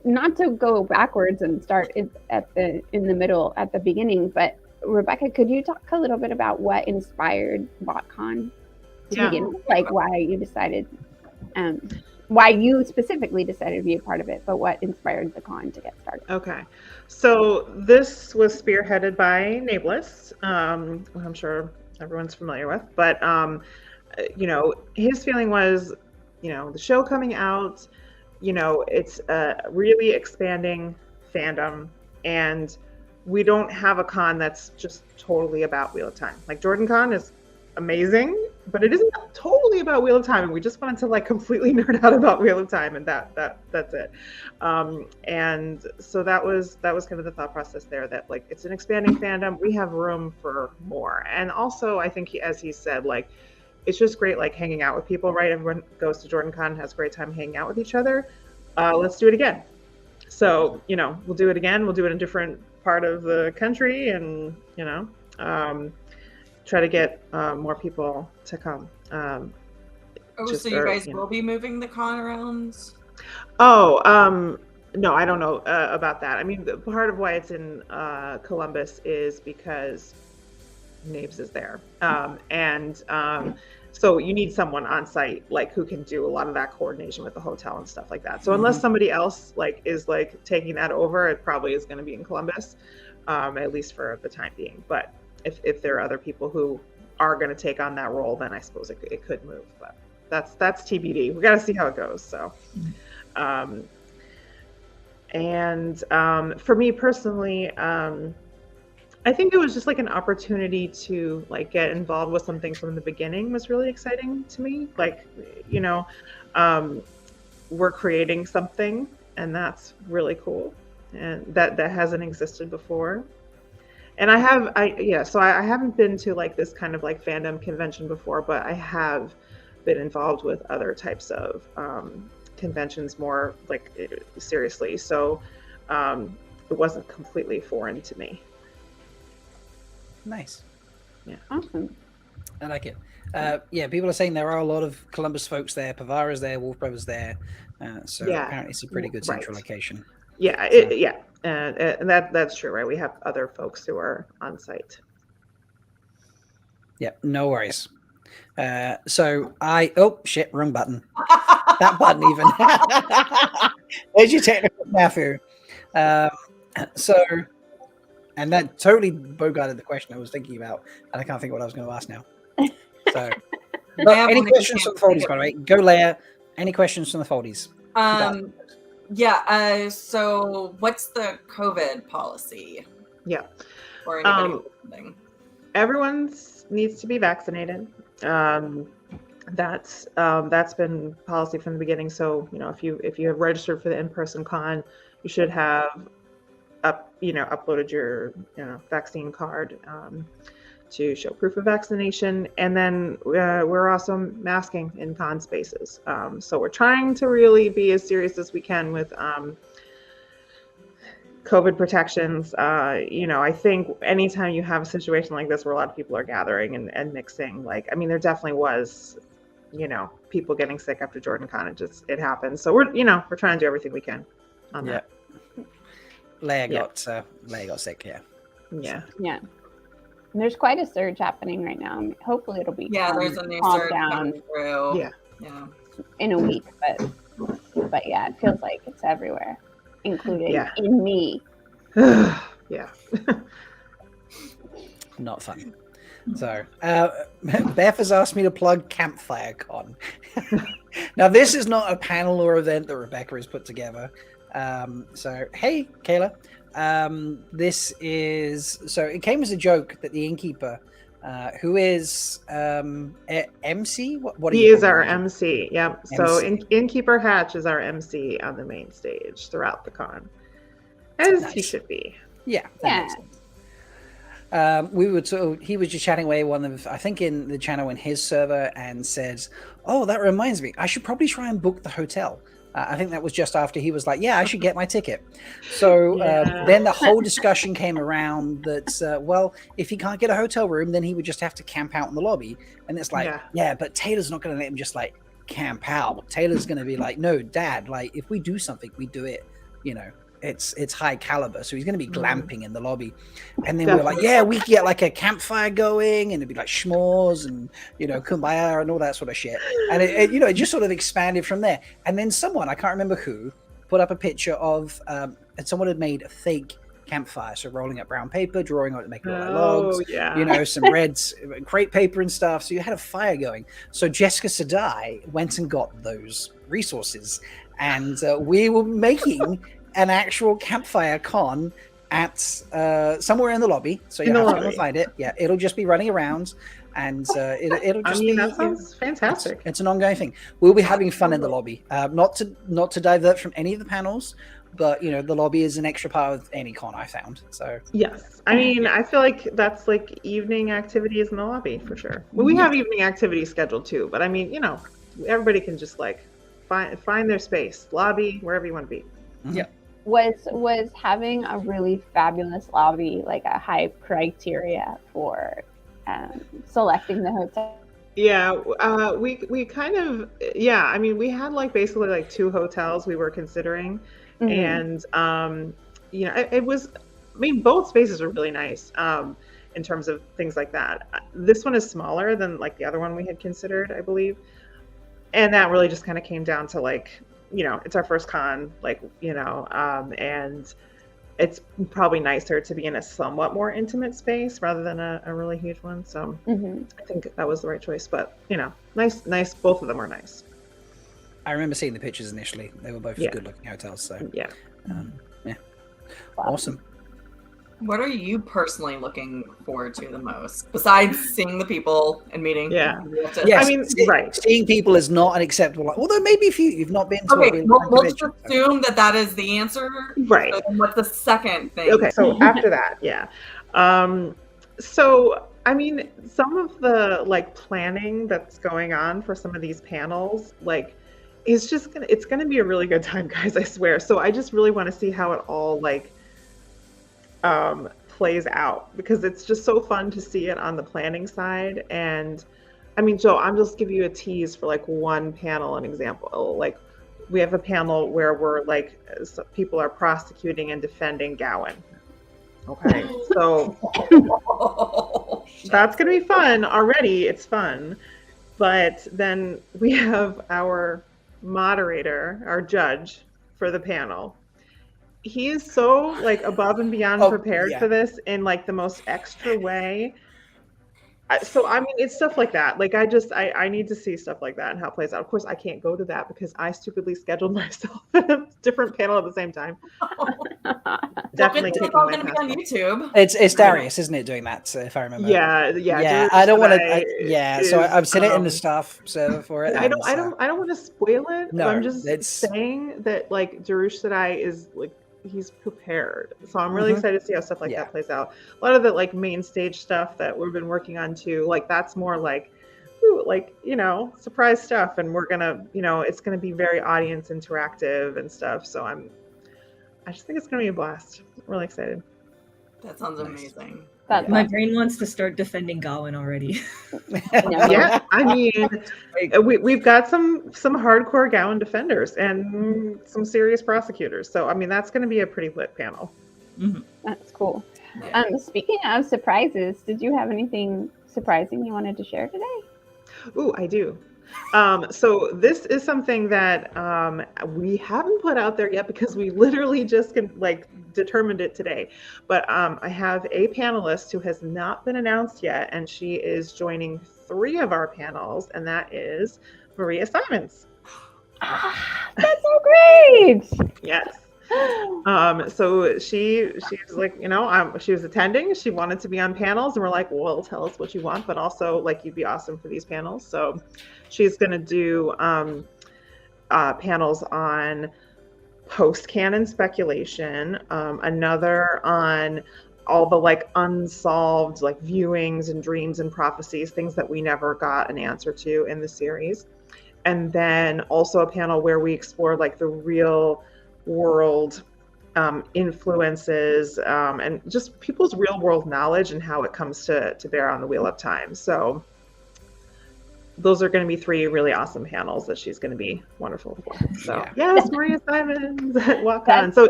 not to go backwards and start in the middle at the beginning, but Rebecca, could you talk a little bit about what inspired WotCon to begin with? Like why you decided, why you specifically decided to be a part of it, but what inspired the con to get started? Okay, so this was spearheaded by Nameless, who I'm sure everyone's familiar with, but you know, his feeling was, you know, the show coming out, you know, it's a really expanding fandom, and we don't have a con that's just totally about Wheel of Time. Like Jordan Con is amazing, but it isn't totally about Wheel of Time, and we just wanted to like completely nerd out about Wheel of Time, and that's it. And so that was kind of the thought process there, that like it's an expanding fandom, we have room for more. And also I think as he said, like it's just great like hanging out with people, right? Everyone goes to Jordan Con, has a great time hanging out with each other. Let's do it again. So, you know, we'll do it again. We'll do it in a different part of the country, and, you know, try to get more people to come. So you guys will be moving the con around? Oh, no, I don't know about that. I mean, part of why it's in Columbus is because Naves is there. So you need someone on site, like who can do a lot of that coordination with the hotel and stuff like that. So unless somebody else like is like taking that over, it probably is going to be in Columbus, at least for the time being. But if there are other people who are going to take on that role, then I suppose it could move. But that's TBD. We got to see how it goes. So, for me personally, I think it was just like an opportunity to like get involved with something from the beginning was really exciting to me. Like, you know, we're creating something, and that's really cool, and that hasn't existed before. And I haven't been to like this kind of like fandom convention before, but I have been involved with other types of conventions more like seriously. So it wasn't completely foreign to me. Nice. Yeah. Awesome. I like it. Yeah, people are saying there are a lot of Columbus folks there. Pavara's there. Wolf Brothers there. So apparently it's a pretty good central location. Yeah, and that's true, right? We have other folks who are on site. Yeah, no worries. So oh shit, wrong button. That button even. There's your technical snafu. And that totally bogarted the question I was thinking about, and I can't think of what I was going to ask now. So, but any questions from the foldies, by the way? Go, Leigh-A. Any questions from the foldies? Yeah. So, what's the COVID policy? Yeah. For anybody listening? Everyone needs to be vaccinated. That's been policy from the beginning. So, you know, if you have registered for the in-person con, you should have uploaded your vaccine card to show proof of vaccination. And then we're also masking in con spaces. So we're trying to really be as serious as we can with COVID protections. I think anytime you have a situation like this where a lot of people are gathering and mixing, like, I mean, there definitely was, people getting sick after Jordan Con. It happens. So we're trying to do everything we can on that. Leigh-A got sick. Yeah. And there's quite a surge happening right now. Hopefully it'll be there's a new surge coming through. Yeah. In a week, but yeah, it feels like it's everywhere, including in me. Yeah. Not fun. So Beth has asked me to plug Campfire Con. Now this is not a panel or event that Rebecca has put together. So hey Kayla, it came as a joke that the innkeeper, who is MC, what he is our MC. Yep. MC. So innkeeper Hatch is our MC on the main stage throughout the con. As Nice. he should be. Yeah. Yeah. Makes sense. He was just chatting away I think in the channel in his server, and said, "Oh, that reminds me, I should probably try and book the hotel." I think that was just after he was like, "Yeah, I should get my ticket." So then the whole discussion came around that, well, if he can't get a hotel room, then he would just have to camp out in the lobby. And it's like, yeah, but Taylor's not going to let him just like camp out. Taylor's going to be like, "No, Dad, like if we do something, we do it, it's high caliber." So he's going to be glamping in the lobby. And then we were like, yeah, we could get like a campfire going, and it'd be like s'mores and kumbaya and all that sort of shit. And it just sort of expanded from there. And then someone, I can't remember who, put up a picture of and someone had made a fake campfire, so rolling up brown paper, drawing on it to make it look like logs, some red crepe paper and stuff. So you had a fire going. So Jessica Sadai went and got those resources, and we were making an actual campfire con at somewhere in the lobby. So you have to find it. Yeah, it'll just be running around, and it'll just be. That sounds fantastic. It's an ongoing thing. We'll be having fun in the lobby. Not to divert from any of the panels, but the lobby is an extra part of any con I found. So yes, I mean, I feel like that's like evening activities in the lobby for sure. Well, we have evening activities scheduled too, but I mean, everybody can just like find their space, lobby, wherever you want to be. Yeah. Was having a really fabulous lobby like a high criteria for selecting the hotel? Yeah, we kind of, I mean, we had like basically like 2 hotels we were considering, and it was, I mean, both spaces are really nice in terms of things like that. This one is smaller than like the other one we had considered, I believe, and that really just kind of came down to like, it's our first con, like, and it's probably nicer to be in a somewhat more intimate space rather than a really huge one. So I think that was the right choice, but nice. Both of them are nice. I remember seeing the pictures initially. They were both good looking hotels. So yeah. Awesome. What are you personally looking forward to the most, besides seeing the people and meeting? Yeah. Yes, I mean, seeing people is not an acceptable. Although maybe if you've not been to we'll just assume that is the answer. Right. So then what's the second thing? Okay, so after that, so I mean, some of the like planning that's going on for some of these panels, like, it's gonna be a really good time, guys, I swear. So I just really want to see how it all like plays out, because it's just so fun to see it on the planning side. And I mean, Joe, I'm just give you a tease for like one panel, an example. Like, we have a panel where we're like, people are prosecuting and defending Gowan. Okay, so that's gonna be fun already. It's fun, but then we have our moderator, our judge for the panel. He is so like above and beyond prepared for this in like the most extra way. So I mean, it's stuff like that. Like I need to see stuff like that and how it plays out. Of course, I can't go to that because I stupidly scheduled myself at a different panel at the same time. Definitely it's all going to be on YouTube. It's Darius, isn't it, doing that? If I remember. Yeah. I don't want to. So I've seen it in the staff server for it. I don't want to spoil it. No, I'm just saying that like Darush Sadai is like, he's prepared. So I'm really excited to see how stuff like that plays out. A lot of the like main stage stuff that we've been working on too, like that's more like, surprise stuff. And we're gonna, it's gonna be very audience interactive and stuff. So I just think it's gonna be a blast. I'm really excited. That sounds amazing. My brain wants to start defending Gawain already. Yeah, I mean, we've got some hardcore Gowan defenders and some serious prosecutors. So I mean, that's going to be a pretty lit panel. That's cool. Speaking of surprises, did you have anything surprising you wanted to share today? Ooh, I do. So this is something that we haven't put out there yet because we literally just determined it today. But I have a panelist who has not been announced yet, and she is joining 3 of our panels, and that is Maria Simons. That's so great! Yes. So she's like, she was attending, she wanted to be on panels, and we're like, well, tell us what you want, but also like, you'd be awesome for these panels. So she's going to do panels on post-canon speculation, another on all the like unsolved like viewings and dreams and prophecies, things that we never got an answer to in the series. And then also a panel where we explored like the real world influences and just people's real world knowledge and how it comes to bear on the Wheel of Time. So those are going to be 3 really awesome panels that she's going to be wonderful for. So yes, Maria Simons, walk on. So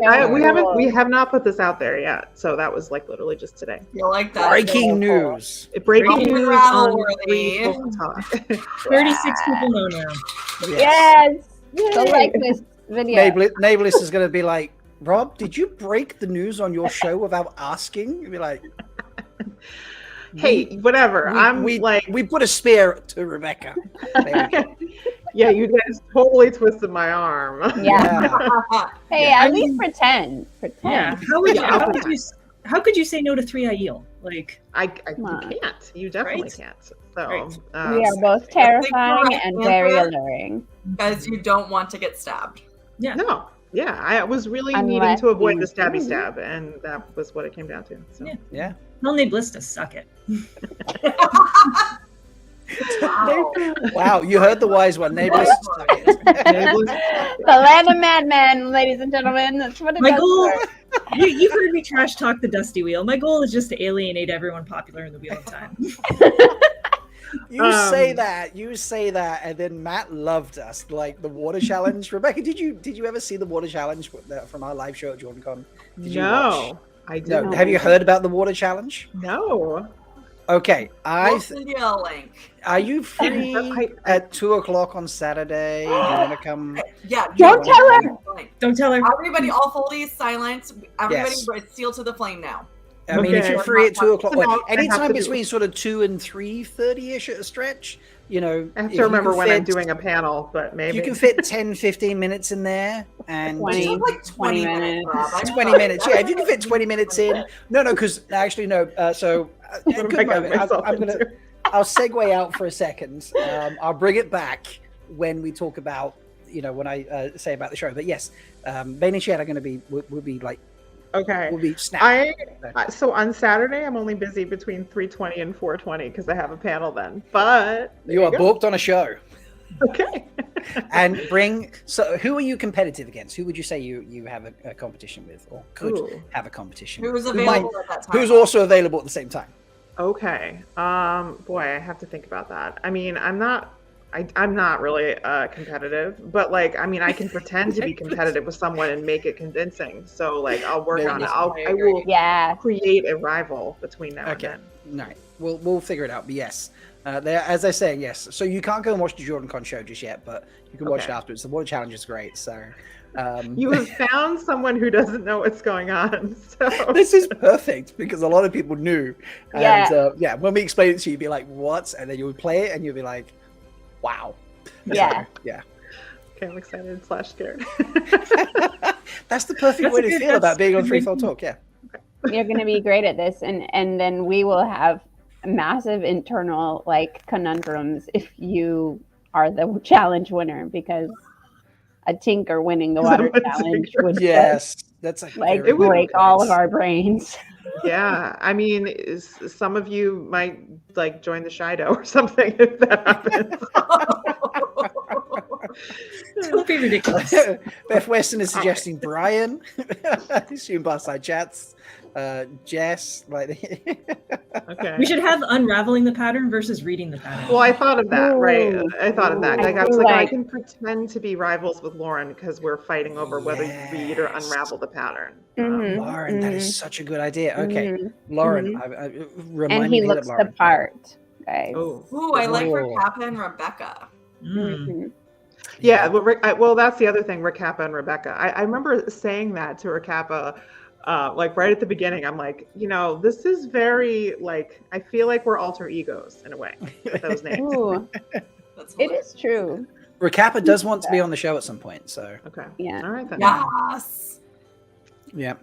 we have not put this out there yet. So that was like literally just today. You like that? Breaking news. Breaking news on Unravel-worthy. Talk. 36 people know now. Yes. So like this video. Nablis is going to be like, Rob, did you break the news on your show without asking? You'd be like, hey, whatever. We put a spear to Rebecca. Yeah, you guys totally twisted my arm. Yeah. Hey, at least pretend. Yeah. How could you say no to 3 Aiel? Like, you can't. You definitely can't. So we are both terrifying and very alluring. Because you don't want to get stabbed. Yeah. No. Yeah, I was really needing to avoid the stabby stab, and that was what it came down to. So. Yeah. Tell Nablis to suck it. Wow, you heard the wise one. Nablis. The land of madmen, ladies and gentlemen. That's what it My does goal. for. You've heard me trash talk the Dusty Wheel. My goal is just to alienate everyone popular in the Wheel of Time. You say that, and then Matt loved us, like the water challenge. Rebecca, did you ever see the water challenge from our live show at JordanCon? No, I didn't. No. Have you heard about the water challenge? No. Okay, We'll send you a link. Are you free at 2:00 on Saturday? Do you want to come? Yeah. Don't tell her. Don't tell her. Everybody, all Foley's silent. Everybody, seal to the flame now. I mean, if you're free at 2:00, No, anytime between sort of 2 and 3:30ish at a stretch, you know. I have to remember when I'm doing a panel, but maybe you can fit 10-15 minutes in there, and 20, like 20 minutes. 20 minutes. Yeah, if you can fit 20 minutes in. No, because actually no. Good moment. I'll segue out for a second. I'll bring it back when we talk about, when I say about the show. But yes, Bain&Chiad are going to be will be like. Okay. Will be snapped. So on Saturday, I'm only busy between 3:20 and 4:20 because I have a panel then. But you are booked on a show. Okay. And so who are you competitive against? Who would you say you have a competition with, or could have a competition? Who's available at that time? Who's also available at the same time? Okay. Boy, I have to think about that. I mean, I'm not really competitive, but I can pretend to be competitive with someone and make it convincing. So I'll work on it. I will create a rival between now and then. No, we'll figure it out. But yes, as I say, yes. So you can't go and watch the JordanCon show just yet, but you can watch it afterwards. The water challenge is great. So you have found someone who doesn't know what's going on. So this is perfect because a lot of people knew. And when we explain it to you, you'd be like, "What?" And then you would play it, and you'd be like, wow. Yeah. Yeah. Okay, I'm excited / scared. That's the perfect way to feel about being on Freefall Talk. Yeah. You're going to be great at this, and then we will have massive internal conundrums if you are the challenge winner, because a tinker winning the water challenge would that's it would break all of our brains. Yeah, I mean, some of you might join the Shido or something if that happens. Don't be ridiculous. Beth Weston is suggesting Brian. Assume by side chats. Jess, okay. We should have unraveling the pattern versus reading the pattern. Well, I thought of that, right? I thought of that. I was I can pretend to be rivals with Lauren because we're fighting over whether you read or unravel the pattern. Lauren, that is such a good idea. Okay, Lauren, and he looks the part, guys. Ooh, I like Rakappa and Rebecca. Yeah, well, that's the other thing, Rakappa and Rebecca. I remember saying that to Rakappa. Right at the beginning, I'm like, this is very I feel like we're alter egos in a way with those names. Ooh, it is true. Rakappa does want to be on the show at some point, so okay, yeah, all right then. Yes. Yeah.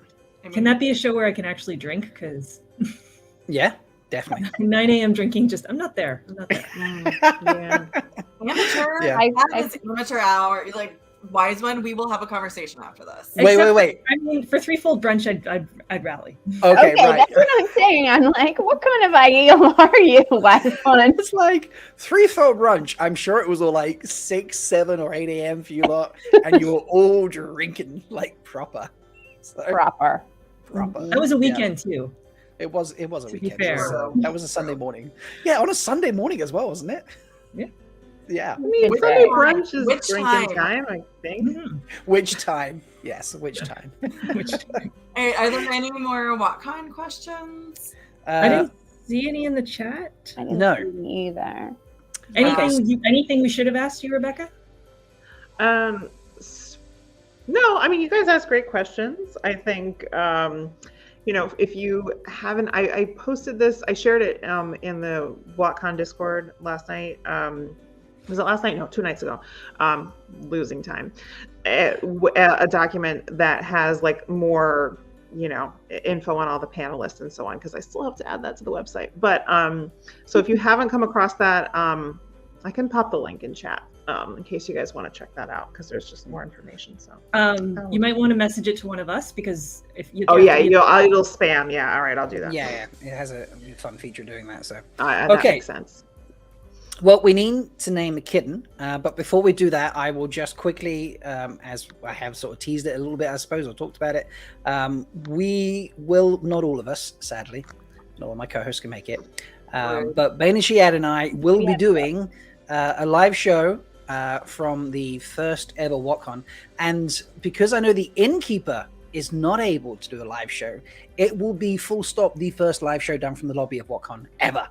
Can that be a show where I can actually drink? Because yeah, definitely. 9 a.m. drinking, I'm not there. Yeah. Amateur. Yeah. That is amateur hour. Wise one, we will have a conversation after this. Wait. I mean, for threefold brunch, I'd rally. Okay, right. That's what I'm saying. I'm like, what kind of Aiel are you, Wise one? It's like threefold brunch. I'm sure it was all like 6, 7, or 8 a.m. for you lot, and you were all drinking like proper. So, Proper. That was a weekend too. It was a To be weekend. fair. So that was a Sunday morning. Yeah, on a Sunday morning as well, wasn't it? Yeah. Yeah. I mean, Which Sunday time? brunch is Which drinking time? time, I think. Mhm. Which time? Yes, which time? Which Are there any more WotCon questions? I didn't see any in the chat. I didn't No. see either. Anything we should have asked you, Rebecca? No, I mean, you guys ask great questions. I think, if you haven't, I posted this, I shared it in the WotCon Discord last night. Was it last night? No, 2 nights ago. Losing time. A document that has like more, info on all the panelists and so on, because I still have to add that to the website. But so if you haven't come across that, I can pop the link in chat in case you guys want to check that out, because there's just more information. So You might want to message it to one of us, because if you it'll spam. Yeah, all right, I'll do that. Yeah, it has a fun feature doing that. So That Okay. makes sense. well, we need to name a kitten, but before we do that, I will just quickly, as I have sort of teased it a little bit, I suppose, or talked about it. We will, not all of us, sadly, not all my co-hosts can make it, but Bain&Chiad and I will be doing a live show from the first ever WotCon, and because I know the innkeeper is not able to do a live show, it will be full stop the first live show done from the lobby of WotCon ever.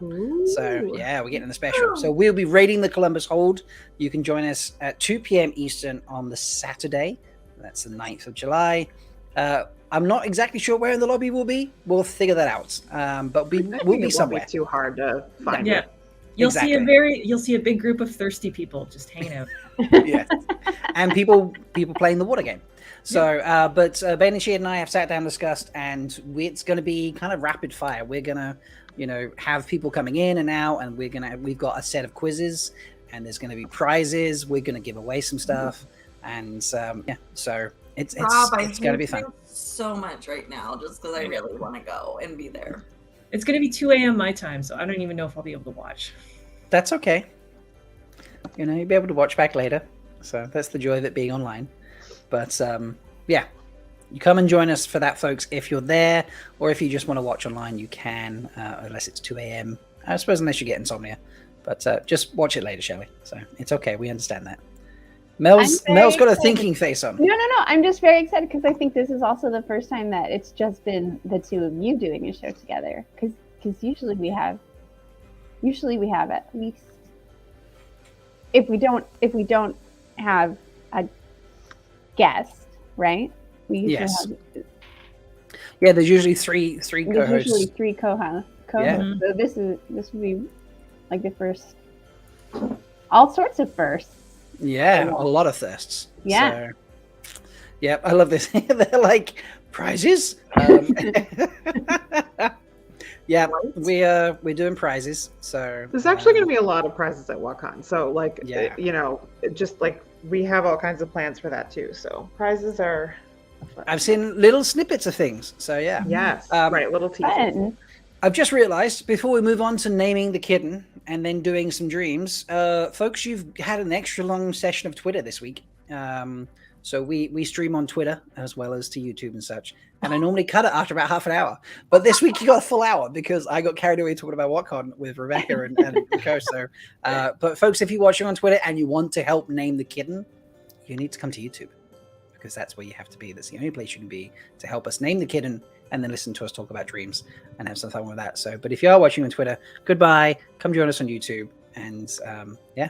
So yeah, we're getting a special. So we'll be raiding the Columbus Hold. You can join us at 2 p.m. Eastern on the Saturday. That's the 9th of July. I'm not exactly sure where in the lobby we'll be. We'll figure that out. But we'll be It won't somewhere. be too hard to find. Yeah. it. You'll Exactly. see a big group of thirsty people just hanging out. Yeah, and people playing the water game. So, but Bain&Chiad and I have sat down and discussed, and it's going to be kind of rapid fire. We're gonna, have people coming in and out, and we've got a set of quizzes, and there's going to be prizes. We're going to give away some stuff, and so it's Rob, going to be fun. so much right now, just because I really want to go and be there. It's going to be 2 a.m. my time, so I don't even know if I'll be able to watch. That's okay. You'll be able to watch back later. So that's the joy of it being online. But yeah, you come and join us for that, folks. If you're there, or if you just want to watch online, you can, unless it's 2 a.m. I suppose unless you get insomnia. But just watch it later, Shelly. So it's okay. We understand that. Mel's got a thinking face on. No. I'm just very excited because I think this is also the first time that it's just been the two of you doing a show together. Because usually we have at least, if we don't have a guest, right? We usually Yes. have. Yeah, there's usually three There's co-hosts. usually 3 co-hosts. Yeah. So this would be like the first. All sorts of firsts. Yeah, a lot of thirsts. Yeah. So, yeah, I love this. They're like prizes. Yeah, we're doing prizes. So There's actually going to be a lot of prizes at WotCon. So Yeah. just like we have all kinds of plans for that too. So prizes are. I've seen little snippets of things. So yeah. Yes. Right, Little teasers. Fun. I've just realized before we move on to naming the kitten and then doing some dreams, folks, you've had an extra long session of Twitter this week. So we stream on Twitter as well as to YouTube and such. And I normally cut it after about half an hour. But this week you got a full hour because I got carried away talking about WotCon with Rebecca and Co. So, but folks, if you're watching on Twitter and you want to help name the kitten, you need to come to YouTube because that's where you have to be. That's the only place you can be to help us name the kitten and then listen to us talk about dreams and have some fun with that. So, but if you are watching on Twitter, goodbye. Come join us on YouTube. And yeah,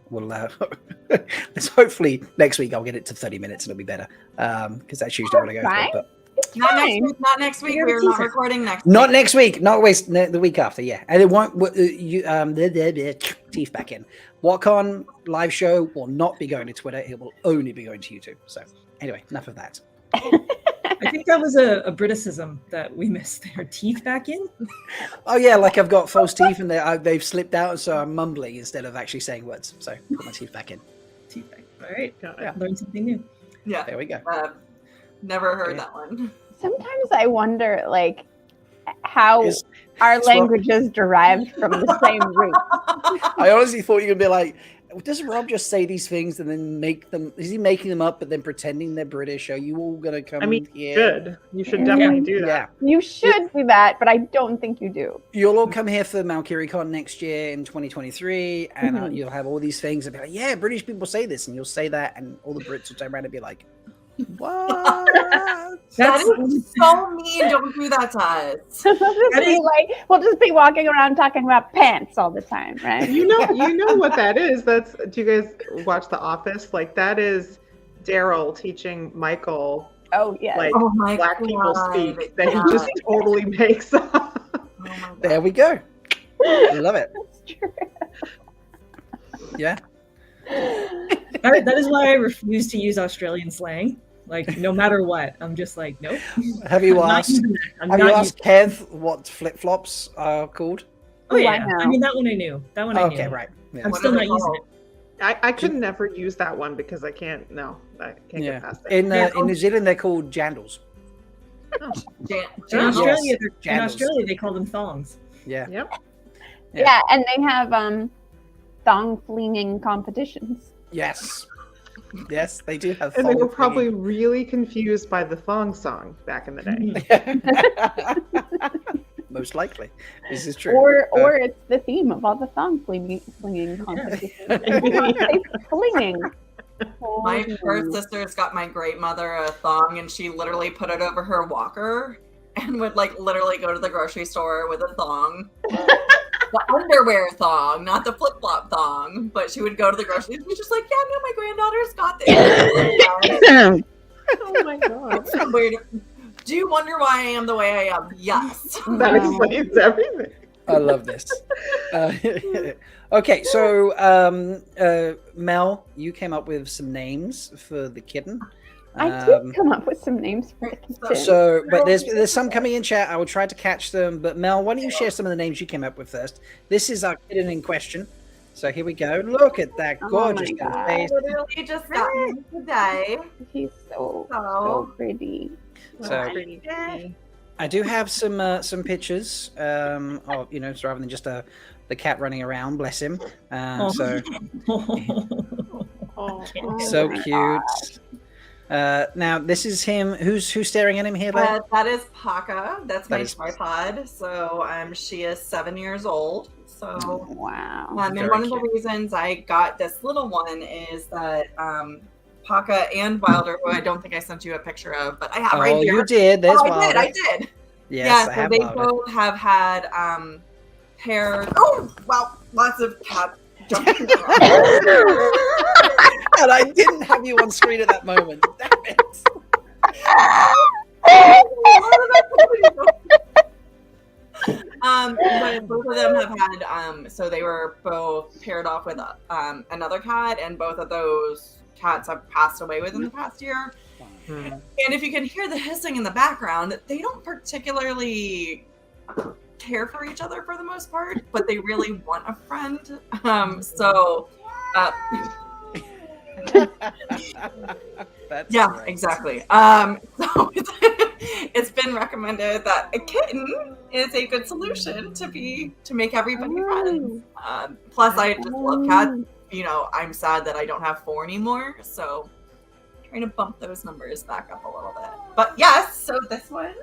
we'll let's hopefully next week I'll get it to 30 minutes and it'll be better because that's usually what I go for. But Not next week. We're not recording next week. not next week. Not waste the week after. Yeah, and it won't. Teeth back in. WotCon live show will not be going to Twitter. It will only be going to YouTube. So anyway, enough of that. I think that was a Briticism that we missed their teeth back in. Oh yeah, like I've got false teeth and they've slipped out, so I'm mumbling instead of actually saying words. So put my teeth back in. Teeth back. All right. Yeah. Learn something new. Yeah. There we go. Never heard Okay. that one. Sometimes I wonder, like, how It's- our it's what- languages derived from the same root. I honestly thought you were gonna be like, does Rob just say these things and then make them? Is he making them up but then pretending they're British? Are you all gonna come I mean, here? good. You should definitely do that. Yeah, You should do that, but I don't think you do. you'll all come here for Malkier Con next year in 2023, and Mhm. you'll have all these things and be like, yeah, British people say this, and you'll say that, and all the Brits will turn around and be like, what? That is so mean. Don't do that to us. We'll just be walking around talking about pants all the time, right? You know what that is. Do you guys watch The Office? Like, that is Daryl teaching Michael Oh yeah. like Oh my black people God. speak that Yeah. he just totally makes up. Oh my God. There we go. I love it. That's true. Yeah. That is why I refuse to use Australian slang. Like, no matter what, I'm just like, nope. Have you I'm not asked? using that. I'm Have you not asked Kev what flip flops are called? Oh Ooh, I yeah. know. I mean, that one I knew. That one I knew. Okay, right. Yeah. I'm What still are not they using called? it. I could never use that one because I can't. No, I can't Yeah. get past it. In New Zealand, they're called jandals. In Jandals. Australia, Jandals. they call them thongs. Yeah. Yep. Yeah. Yeah, and they have thong flinging competitions. Yes. Yes, they do have. And they were thong probably really confused by the thong song back in the day. flinging. Most likely, this is true. Or it's the theme of all the thong flinging competitions. They flinging. My first sister's got my great mother a thong, and she literally put it over her walker and would like literally go to the grocery store with a thong. The underwear thong, not the flip flop thong, but she would go to the grocery. She's just like, yeah, no, my granddaughter's got this. Oh my god. It's weird. Do you wonder why I am the way I am? Yes. That explains everything. I love this. Okay, so Mel, you came up with some names for the kitten. I did come up with some names for the kitchen. So, but there's some coming in chat. I will try to catch them. But Mel, why don't you share some of the names you came up with first? This is our kitten in question. So here we go. Look at that Oh gorgeous my little God. face. Literally just got him today. He's so So pretty. So Pretty. I do have some pictures. Of, you know, so rather than just the cat running around, bless him. So Oh, so my cute. Now this is him. Who's staring at him here? Leigh? that is Paka. That's That my is- tripod. So she is 7 years old. So Wow. and Very one of the cute. reasons I got this little one is that Paka and Wilder, who I don't think I sent you a picture of, but I have right Oh, here. you did. There's I Wilder. did. Yes, Yeah, I so have they Wilder. both have had pairs. Oh, wow, lots of cats jumping around. And I didn't have you on screen at that moment. Damn it. But both of them have had so they were both paired off with another cat, and both of those cats have passed away within the past year. Hmm. And if you can hear the hissing in the background, they don't particularly care for each other for the most part, but they really want a friend. That's Yeah, great. exactly. So it's been recommended that a kitten is a good solution to make everybody friends. Plus, I just love cats. You know, I'm sad that I don't have 4 anymore, so trying to bump those numbers back up a little bit. But yes, so this one.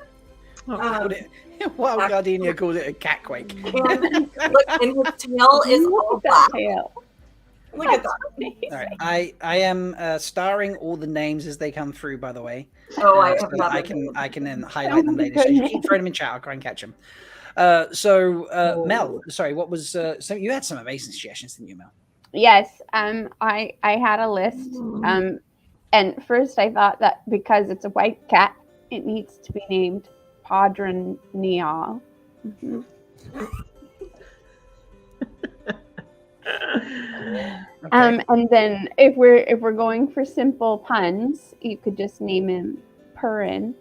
Called it- Wild Gardenia called it a cat quake. And look, and his tail is all Look at black. that tail. Look at that. All right, I am starring all the names as they come through. By the way, Oh, I so have not. I can then highlight them later. So you keep throwing them in chat. I'll try and catch them. Mel, sorry, what was so you had some amazing suggestions, didn't you, Mel? Yes, I had a list. And first I thought that because it's a white cat, it needs to be named Padron Nial. Mhm. Okay. And then if we're going for simple puns, you could just name him Purin.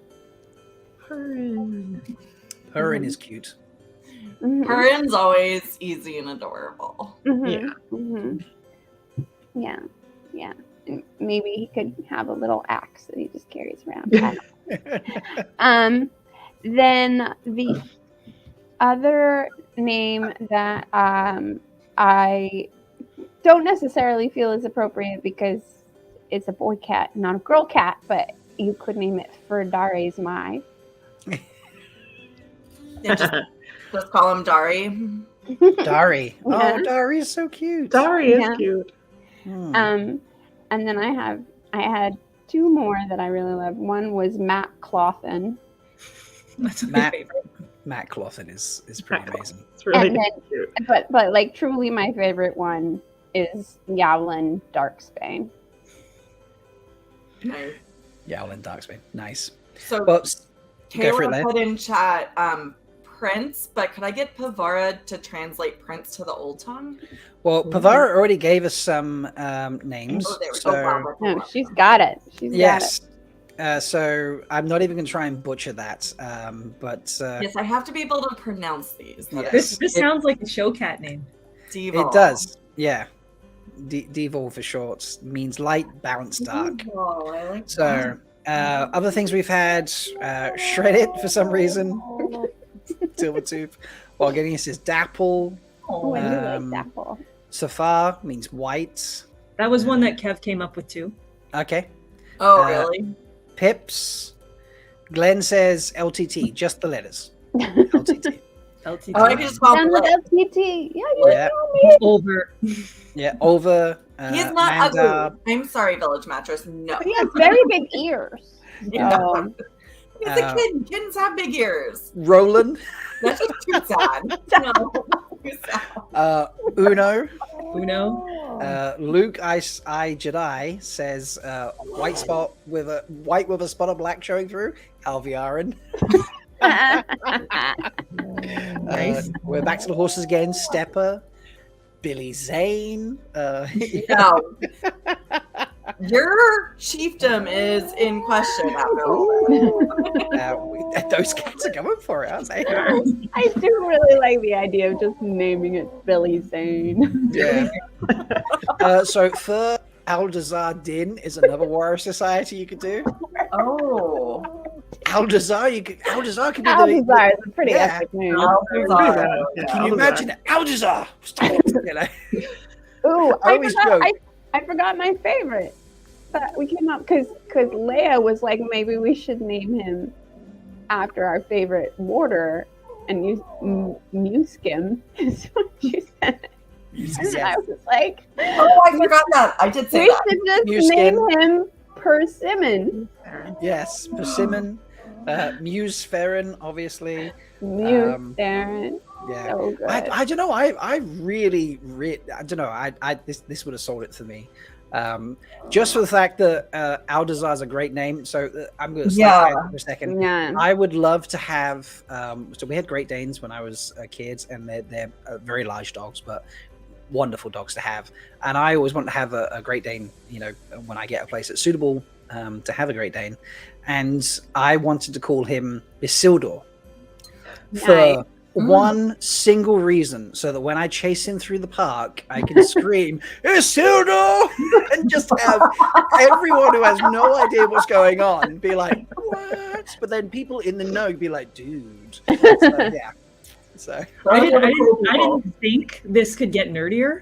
Purring. Purin is cute. Mhm. Purin's always easy and adorable. Mhm. Yeah. Mhm. Yeah. Yeah. maybe he could have a little axe that he just carries around. Then the other name that I don't necessarily feel is appropriate because it's a boy cat, not a girl cat, but you could name it for Dare's Mai. Yeah, just call him Dari. Dari. Yeah. Oh, Dari is so cute. Dari is Yeah. cute. And then I had two more that I really love. One was Matt Clothen. That's my Matt- favorite. Matt Clothen is pretty amazing. It's really And then- cute. But like truly my favorite one is Yowlin Darksbane. Nice. Yowlin Darksbane. Nice. So Well, go for it, Taylor Leigh. put in chat Prince, but could I get Pavara to translate Prince to the Old Tongue? Well, Pavara already gave us some names. Oh, there we so, go. No, she's got it. She's yes. So I'm not even going to try and butcher that. But Yes, I have to be able to pronounce these. Yes. This sounds like a show cat name. Devil. it does. Yeah. Devil for short means light, balanced, dark. Devil, I like So other things we've had, Shredded for some reason. Silvertooth. While getting us is Dapple. Oh, I do Um, like Dapple. Safar means white. That was one that Kev came up with too. Okay. Oh, Uh, really? Pips. Glenn says LTT, just the letters. LTT. LTT. Oh, I can just call Done him with Blake. LTT. Yeah, you Yeah. know me. Over. Yeah. Over. He's not Mandar. ugly. I'm sorry, Village Mattress. No. But he has very big ears. Yeah. He's a Uh, kid. Kittens have big ears. Roland. That's just too sad. No. Too sad. Uno. Uno. Luke I Jedi says white with a spot of black showing through. Alviarin. Nice. We're back to the horses again. Stepper. Billy Zane. No. Your chiefdom is in question after all this. Those cats are going for it, aren't they? I do really like the idea of just naming it Billy Zane. Yeah. So Fur Aldazar Din is another warrior society you could do. Oh. Aldazar could be the Alcazar is a pretty Yeah. epic name. Alcazar. Can you imagine it? Aldazar? You know? Ooh, I always joke. I forgot my favorite. That we came up because Leigh-A was like, maybe we should name him after our favorite warder, and use Muskim is what she said. And I was like, Oh, I forgot that. I did say we that. should just Muskim. name him Persimmon. Yes, Persimmon, Muse Ferrin, obviously. Muse Darren. Yeah. So good. I don't know. I really, I don't know. This would have sold it for me. Just for the fact that Aldazar is a great name. So I'm going to stop there for a second. Yeah. I would love to have. So we had Great Danes when I was a kid, and they're very large dogs, but wonderful dogs to have. And I always want to have a Great Dane. You know, when I get a place that's suitable to have a Great Dane, and I wanted to call him Isildur for Nice. one single reason, so that when I chase him through the park, I can scream Isildur and just have everyone who has no idea what's going on be like, what? But then people in the know be like, dude. So, yeah. So I didn't think this could get nerdier,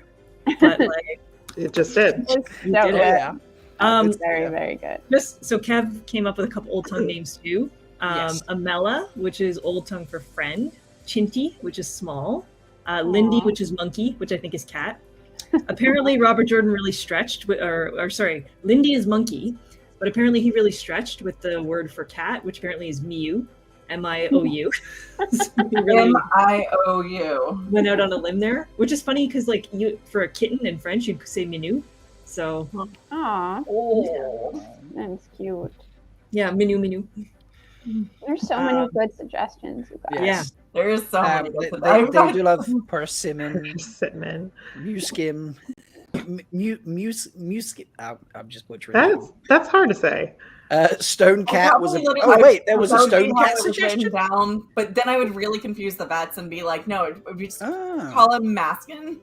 but like It just did. It's so you did good. it. yeah. It's very, very good. Just so Kev came up with a couple old tongue names too. Yes. Amela, which is old tongue for friend. Chinty, which is small. Lindy, Aw. which is monkey, which I think is cat. Apparently, Robert Jordan really stretched, or sorry, Lindy is monkey, but apparently he really stretched with the word for cat, which apparently is Miu, M-I-O-U. So he really M-I-O-U. went out on a limb there, which is funny because like you for a kitten in French you'd say Minou. So Aw, Oh. that's cute. yeah, Minou. There's so many good suggestions. You guys. Yes. There is so many. They, good they, ones. they do love Persimmon, Cinnamon. Muskim, Muskim. I'm just butchering that. That's hard to say. Stone Cat I was a. probably Oh literally- wait, there was a that would Stone be how Cat it was written suggestion. down, but then I would really confuse the vets and be like, no, we just Ah. call him Maskin,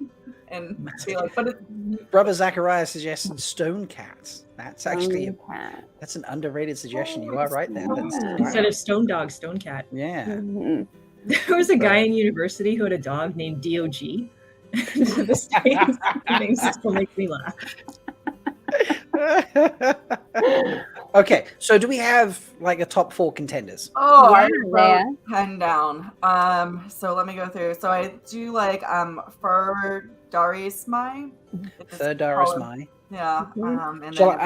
and be like, but Brother Zachariah suggested Stone Cat. That's actually Cat. that's an underrated suggestion. You are right there. That's, Instead of Stone Dog, Stone Cat. yeah. Mhm. There was a guy in university who had a dog named DOG. And to this day, his name still makes me laugh. Okay, so do we have like a top 4 contenders? oh, I Yeah, wrote Leigh-A. 10 down. So let me go through. So I do like for Darismai. Third Doris Mai. Yeah. Mhm. And Shall,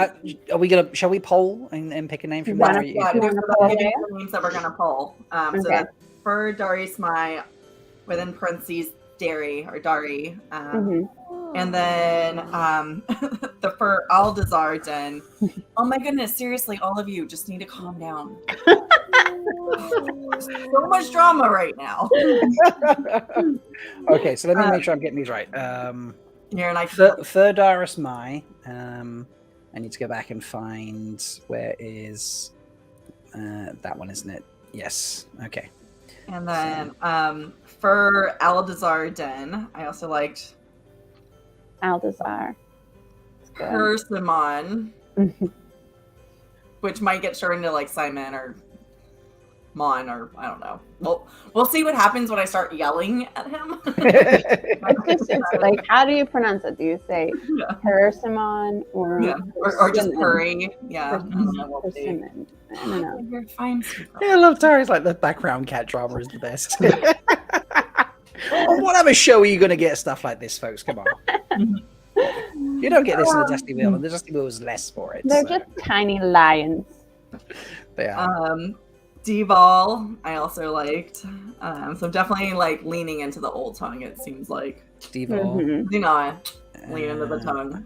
then shall we poll and pick a name from Yeah. there? yeah, You these wanna are poll the it? names that we're gonna pull. So Okay. that's for Darismai within parentheses Dari or Dari. Mhm. And then the for Aldazar Den. Oh my goodness, seriously, all of you just need to calm down. So much drama right now. Okay, so let me make sure I'm getting these right. Here and I Third Doris Mai. I need to go back and find where is that one, isn't it? Yes. Okay. and then for Aldazar Den, I also liked Aldazar. It's good. Persimmon, Mhm. which might get shortened to like Simon or Mon or I don't know. We'll see what happens when I start yelling at him. It's like, how do you pronounce it? Do you say Yeah. persimmon or Yeah, or just persimmon? curry. Yeah, I don't know. We'll see. Persimmon. I don't know. You're fine, sweetheart. Yeah, I love Tari's like the background cat drama is the best. On what other show are you going to get stuff like this, folks? Come on. You don't get this in the Dusty Wheel, and the Dusty Wheel is less for it. They're so just tiny lions. they are. Deval, I also liked. So definitely like leaning into the old tongue. It seems like Deval. Mhm. you know, lean into the tongue.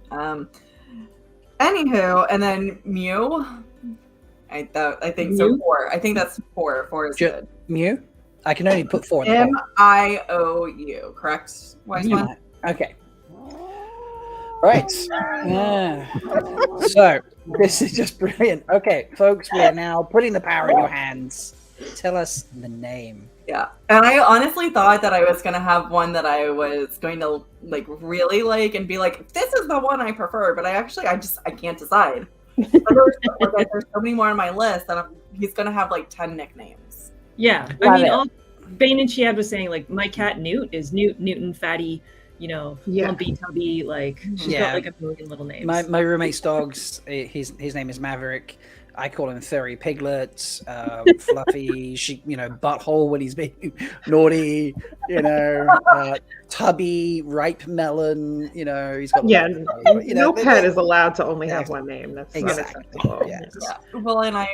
Anywho, and then Mew. I think so. Mew? 4. I think that's 4. 4 is Ju- good. Mew? I can only put 4 in the poll. MIOU, correct? Wise Mew. one? Okay. Right. Yeah. So this is just brilliant. Okay, folks, we are now putting the power in your hands. Tell us the name. Yeah. And I honestly thought that I was going to have one that I was going to like really like and be like, this is the one I prefer. But I can't decide. There's so many more on my list that he's going to have like 10 nicknames. Yeah, Love I mean, it. all Bain&Chiad was saying like my cat Newt is Newton, Fatty, Yeah. Lumpy, Tubby, like she's Yeah. got like a million little names. My roommate's dog's his name is Maverick. I call him Furry Piglet, Fluffy, Butthole when he's being naughty, Tubby, Ripe Melon, he's got Yeah, no they- pet is allowed to only have one name. That's Exactly. unacceptable. Yeah. Yeah. Well, and I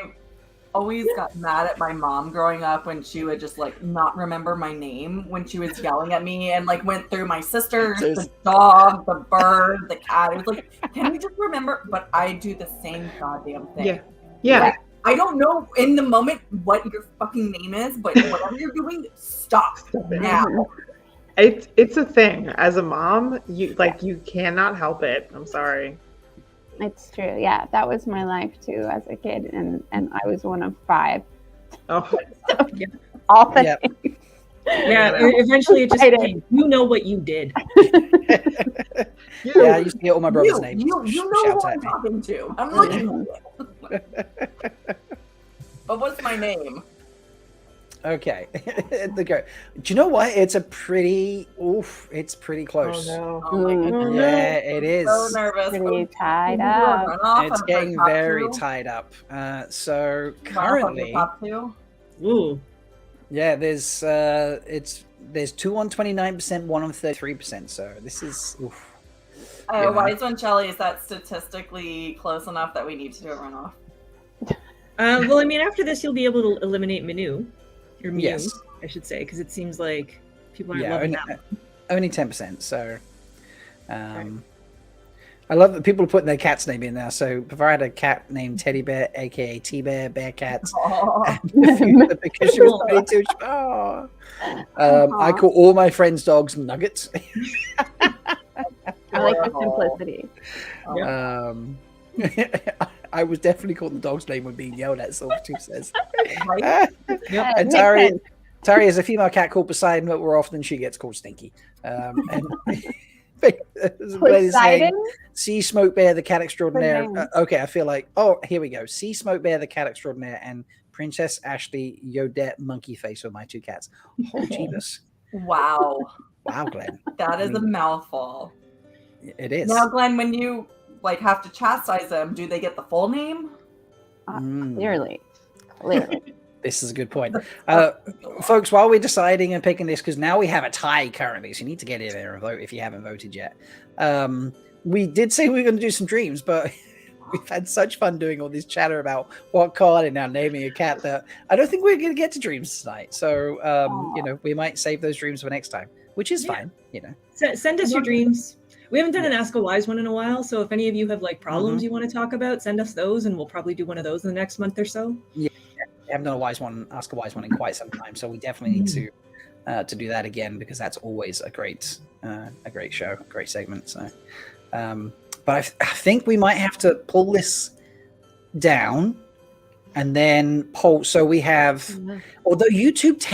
always got mad at my mom growing up when she would just like not remember my name when she was yelling at me and like went through my sisters, the dog, the bird, the cat. It was like, can we just remember? But I do the same goddamn thing. Yeah. Yeah. Like, I don't know in the moment what your fucking name is, but whatever you're doing, stop now. It's a thing. As a mom, you cannot help it. I'm sorry. It's true. Yeah, that was my life too as a kid, and I was one of 5. Oh, All the Yep. names. yeah, eventually it just Excited. came. You know what you did. Yeah, I used to get all my brother's names. You know Shouts who at I'm me. talking to. I'm looking at it. But what's my name? Okay. Do you know what? It's pretty close. no. Oh my goodness. Yeah, it is. So nervous. Pretty tied Can you do a up. runoff It's of the getting top very 2? tied up. So Runoff of the currently, top 2? Ooh, yeah, there's 2 on 29%, 1 on 33%. So this is oof. Yeah. Wise One Shelly, is that statistically close enough that we need to do a runoff? well, I mean, after this, you'll be able to eliminate Mew, or Mew, Yes. I should say, because it seems like people aren't Yeah, loving only, that. only 10%. So I love that people are putting their cat's name in now. So if I had a cat named Teddy Bear, aka T-Bear, Bearcat, because she was 22. I call all my friends' dogs Nuggets. I like the simplicity. I was definitely called the dog's name when being yelled at, Silvertooth says. Right? Yep. And Makes sense. Tari is a female cat called Poseidon, but more often she gets called Stinky. And Poseidon? See Smoke Bear the Cat Extraordinaire. Good names. Okay, I feel like, oh, here we go. See Smoke Bear the Cat Extraordinaire and Princess Ashley Yodette Monkey Face with my two cats. Oh, Jeebus. Wow. Wow, Glenn. That is a mouthful. It is. Now, Glenn, when you like have to chastise them, do they get the full name? Clearly. This is a good point. Folks, while we're deciding and picking this, because now we have a tie currently, so you need to get in there and vote if you haven't voted yet. We did say we were going to do some dreams, but we've had such fun doing all this chatter about what card and now naming a cat that I don't think we're going to get to dreams tonight. So, we might save those dreams for next time, which is fine, Send us your dreams. We haven't done an Ask a Wise one in a while, so if any of you have like problems you want to talk about, send us those, and we'll probably do one of those in the next month or so. Yeah, I haven't done Ask a Wise one in quite some time, so we definitely need to do that again because that's always a great show, great segment. So, but I think we might have to pull this down and then poll. So we have, although YouTube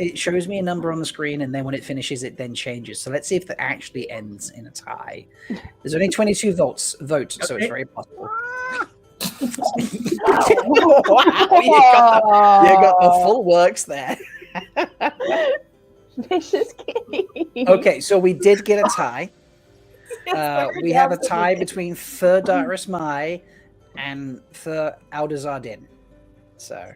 it shows me a number on the screen, and then when it finishes, it then changes. So let's see if that actually ends in a tie. There's only 22 votes, so it's very possible. Wow, you got the full works there. Vicious kitty. Okay, so we did get a tie. We have a tie between Thur Darus Mai and Thur Aldazardin. So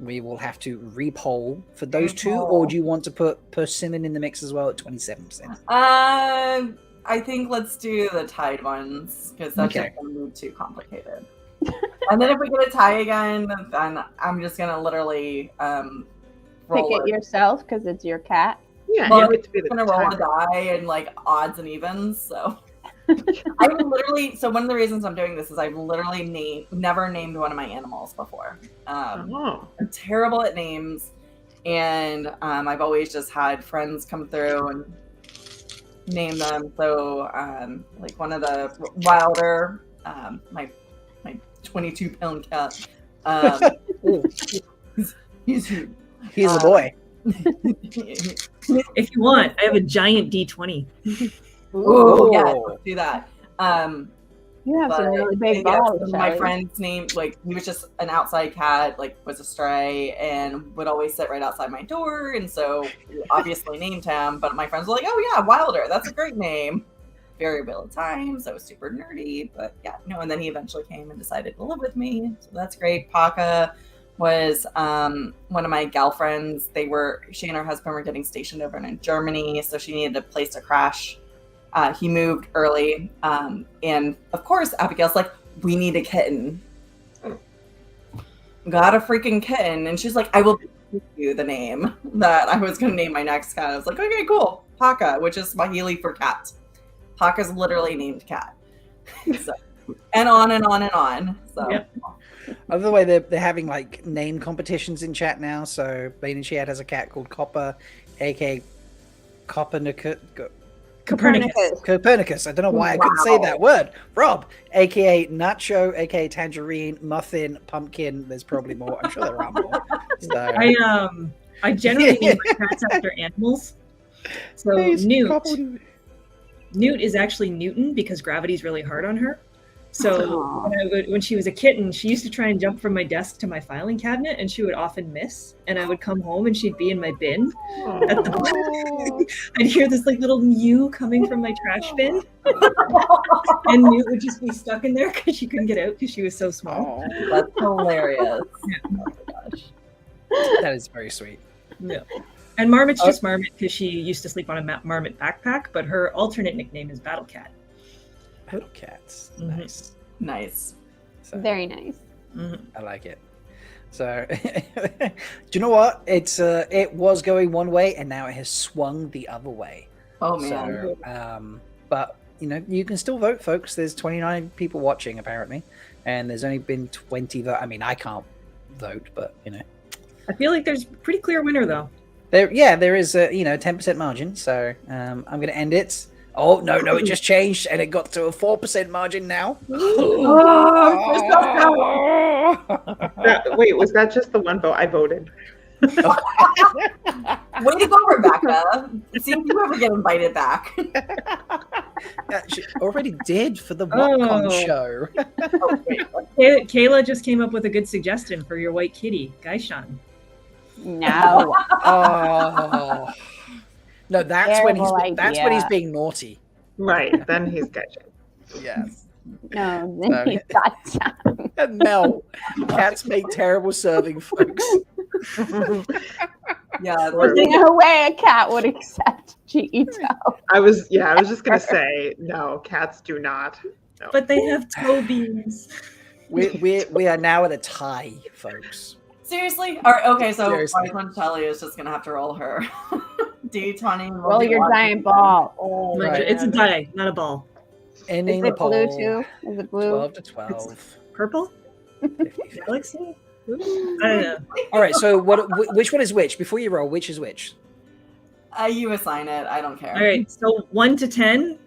we will have to repoll for those two, or do you want to put Persimmon in the mix as well at 27%? I think let's do the tied ones because that's just going to be too complicated. And then if we get a tie again, then I'm just going to literally pick it yourself because it's your cat. Yeah, well, I'm going to roll a die and like odds and evens. So one of the reasons I'm doing this is I've literally never named one of my animals before. I'm terrible at names, and I've always just had friends come through and name them. So like one of the Wilder, my 22-pound cat. He's a boy. If you want, I have a giant D20. Ooh, yeah, let's do that. You have some really big balls. My friend's name, like, he was just an outside cat, like, was a stray, and would always sit right outside my door, and so we obviously named him, but my friends were like, oh yeah, Wilder, that's a great name. Very real time, so it was super nerdy, but yeah, no, and then he eventually came and decided to live with me, so that's great. Paka was one of my gal friends. She and her husband were getting stationed over in Germany, so she needed a place to crash. He moved early, and of course Abigail's like, we need a kitten. Got a freaking kitten, and she's like, I will give you the name that I was going to name my next cat. I was like, okay, cool. Paka, which is Swahili for cat. Paka's literally named cat. So, and on and on and on. So. Yep. By the way, they're having like name competitions in chat now. So Bain&Chiad has a cat called Copper, aka Copernicus. I don't know why I couldn't say that word. Rob, aka Nacho, aka Tangerine, Muffin, Pumpkin. There's probably more. I'm sure there are more. So. I generally name my cats after animals. So Newt is actually Newton because gravity's really hard on her. So when she was a kitten, she used to try and jump from my desk to my filing cabinet, and she would often miss. And I would come home, and she'd be in my bin. I'd hear this like little mew coming from my trash bin, and Newt would just be stuck in there because she couldn't get out because she was so small. That's hilarious. Oh my gosh, that is very sweet. Yeah. And Marmot's just Marmot because she used to sleep on a Marmot backpack, but her alternate nickname is Battle Cat. Battle Cats. Nice. So, very nice. I like it. So, do you know what? It was going one way, and now it has swung the other way. Oh man. So, but you can still vote, folks. There's 29 people watching apparently, and there's only been 20 votes. I mean, I can't vote, but I feel like there's a pretty clear winner though. There is a 10% margin. So I'm going to end it. Oh no! It just changed, and it got to a 4% margin now. Wait, was that just the one vote? I voted. Way to go, Rebecca! See if you ever get invited back. She already did for the WotCon show. Oh, wait. Kayla just came up with a good suggestion for your white kitty, Gaishan. No. Oh. No, that's when he's being naughty. Right. Then he's gotcha. Yes. No, then he's gotcha. And Mel, cats make terrible serving, folks. Yeah, There's no way a cat would accept Cheeto. I was just gonna say no. Cats do not. No. But they have toe beans. We are now at a tie, folks. seriously? All right, okay, so Seriously. One Shelly is just gonna have to roll her D20. Roll your giant ball. Oh, Right. It's a die, not a ball. Ending Is the it blue poll. too? Is it blue? 12 to 12. Purple? 50. Galaxy? I don't know. All right, so which one is which? Before you roll, which is which? You assign it. I don't care. All right, so 1 to 10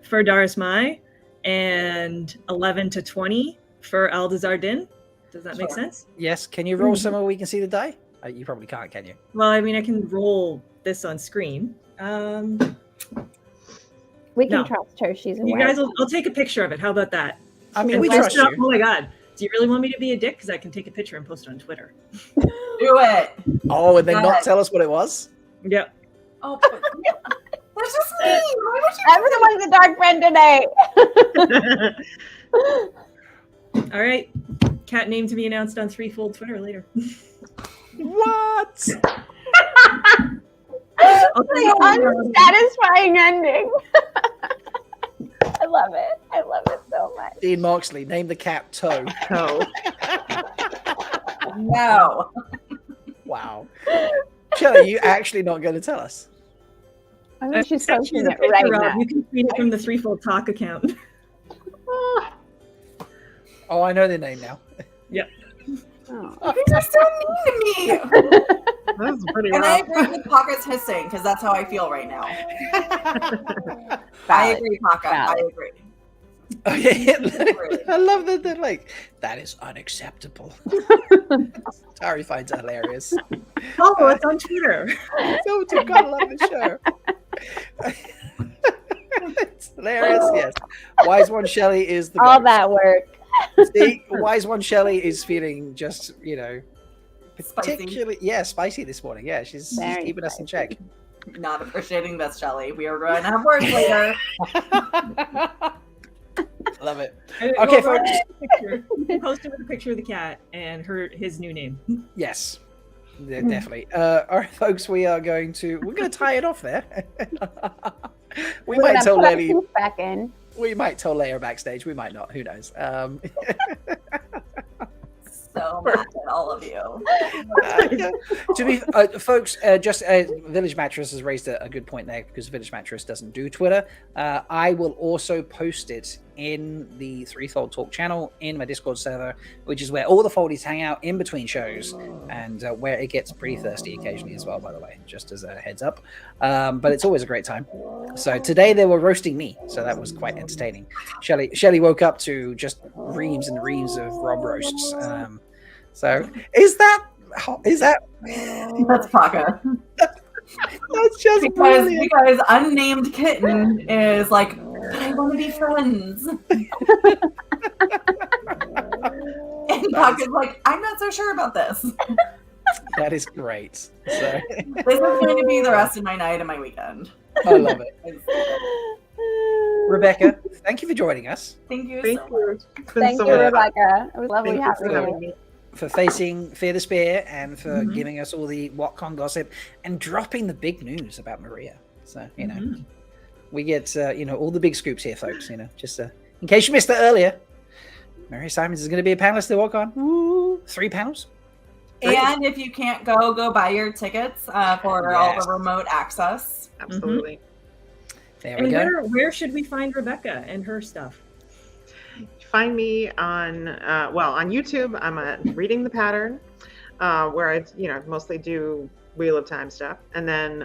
for Daris Mai and 11 to 20 for Aldazar Din. Does that make Sure. sense? Yes. Can you roll somewhere we can see the die? You probably can't, can you? Well, I mean, I can roll this on screen. We can No. trust her. She's You aware. guys, I'll take a picture of it. How about that? I mean, And we post trust it up- you. Oh my god. Do you really want me to be a dick? Because I can take a picture and post it on Twitter. Do it. Oh, and then not Yes. tell us what it was? Yep. Oh, but, that's just me. Why would you? Everyone's a dark friend today. All right. Cat name to be announced on Threefold Twitter later. What? I'll tell you The what, unsatisfying ending. I love it. I love it so much. Dean Moxley, name the cat Toe. No. No. Wow. Shelly, you actually not going to tell us? I think she's sent you posting the it picture, right Rob. now. You can tweet it from the Threefold Talk account. Oh, I know the name now. Oh. You guys are so mean to me. That's pretty And I rough. agree with Pocket's hissing because that's how I feel right now. I Valid. agree, Pocket. I Valid. agree. Oh, yeah. I love that they're like, that is unacceptable. Tari finds it hilarious. Oh, it's on Twitter. So to God love the show. It's hilarious, yes. Wise One Shelly is the All goat. that work. See, Wise One Shelly is feeling just, Spicy. particularly, spicy this morning. Yeah, she's Very keeping us in check. Not appreciating this, Shelly. We are going to have words later. Love it. Okay, folks. Post it with a picture of the cat and his new name. Yes, definitely. All right, folks, we're going to tie it off there. we We're might gonna tell put our Leigh. tooth back in. We might tell Leigh-A backstage. We might not. Who knows? So mad at all of you. To be, folks, Village Mattress has raised a good point there because Village Mattress doesn't do Twitter. I will also post it in the Threefold Talk channel in my Discord server, which is where all the Foldies hang out in between shows and where it gets pretty thirsty occasionally as well, by the way, just as a heads up. But it's always a great time. So today they were roasting me, so that was quite entertaining. Shelly woke up to just reams and reams of Rob roasts. So is that That's Pocket. that's just brilliant. Because unnamed kitten is like, but I want to be friends. And Pocket's like, I'm not so sure about this. That is great. So This is going to be the rest of my night and my weekend. I love it. Rebecca, thank you for joining us, Thank you Thank so much. you. It's been Thank so you, much. Rebecca. It was lovely Thank you having for having you. me. for facing Fear the Spear and for Mhm. giving us all the WotCon gossip and dropping the big news about Maria. So, Mhm. we get, all the big scoops here, folks, just in case you missed it earlier, Maria Simons is going to be a panelist at WotCon. Woo! 3 panels. And if you can't go buy your tickets for all Yes. the remote access. Absolutely. There we And go. where should we find Rebecca and her stuff? Find me on on YouTube. I'm at Reading the Pattern, where I mostly do Wheel of Time stuff, and then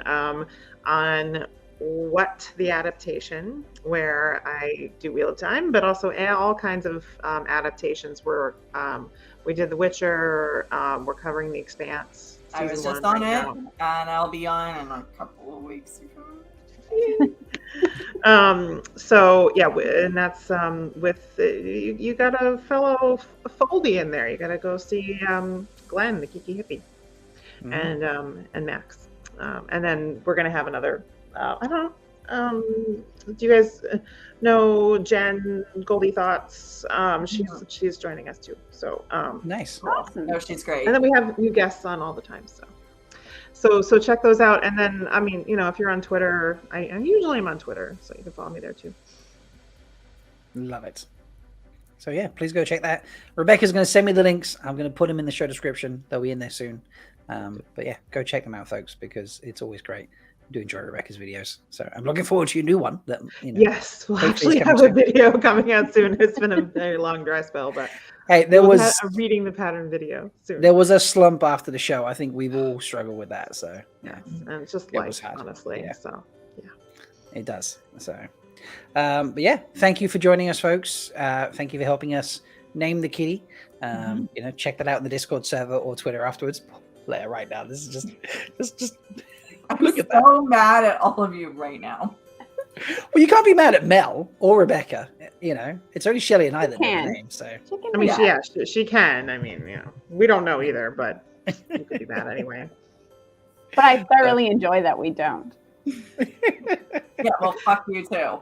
on What the Adaptation, where I do Wheel of Time, but also all kinds of adaptations. Where we did The Witcher, we're covering The Expanse. I was season just one on right it, now. and I'll be on in a couple of weeks. So yeah, and that's with you got a fellow Foldy in there. You got to go see Glenn, the Kiki Hippie, and Max, and then we're gonna have another. I don't know. Do you guys know Jen Goldie Thoughts? She's joining us too. So Nice. Awesome. No, she's great. and then we have new guests on all the time. So check those out. And then, I mean, if you're on Twitter, I usually am on Twitter, so you can follow me there too. Love it. So yeah, please go check that. Rebecca's going to send me the links. I'm going to put them in the show description. They'll be in there soon. But yeah, go check them out, folks, because it's always great. I do enjoy Rebecca's videos. So I'm looking forward to your new one. That Yes, we'll hopefully actually it's have coming a video coming out soon. It's been a very long dry spell, but hey, we'll have a reading the pattern video soon. there was a slump after the show. I think we've all struggled with that. So yeah, and it's just It was life, hard. honestly. Yeah. So yeah. it does. So, but yeah, thank you for joining us, folks. Thank you for helping us name the kitty. Check that out in the Discord server or Twitter afterwards. Leigh-A right now. This is just I'm look at so mad at all of you right now. Well, you can't be mad at Mel or Rebecca. It's only Shelly and I that know can. the name. So I mean, she can. I mean, we don't know either, but you could be mad anyway. But I thoroughly enjoy that we don't. Yeah, well, fuck you too.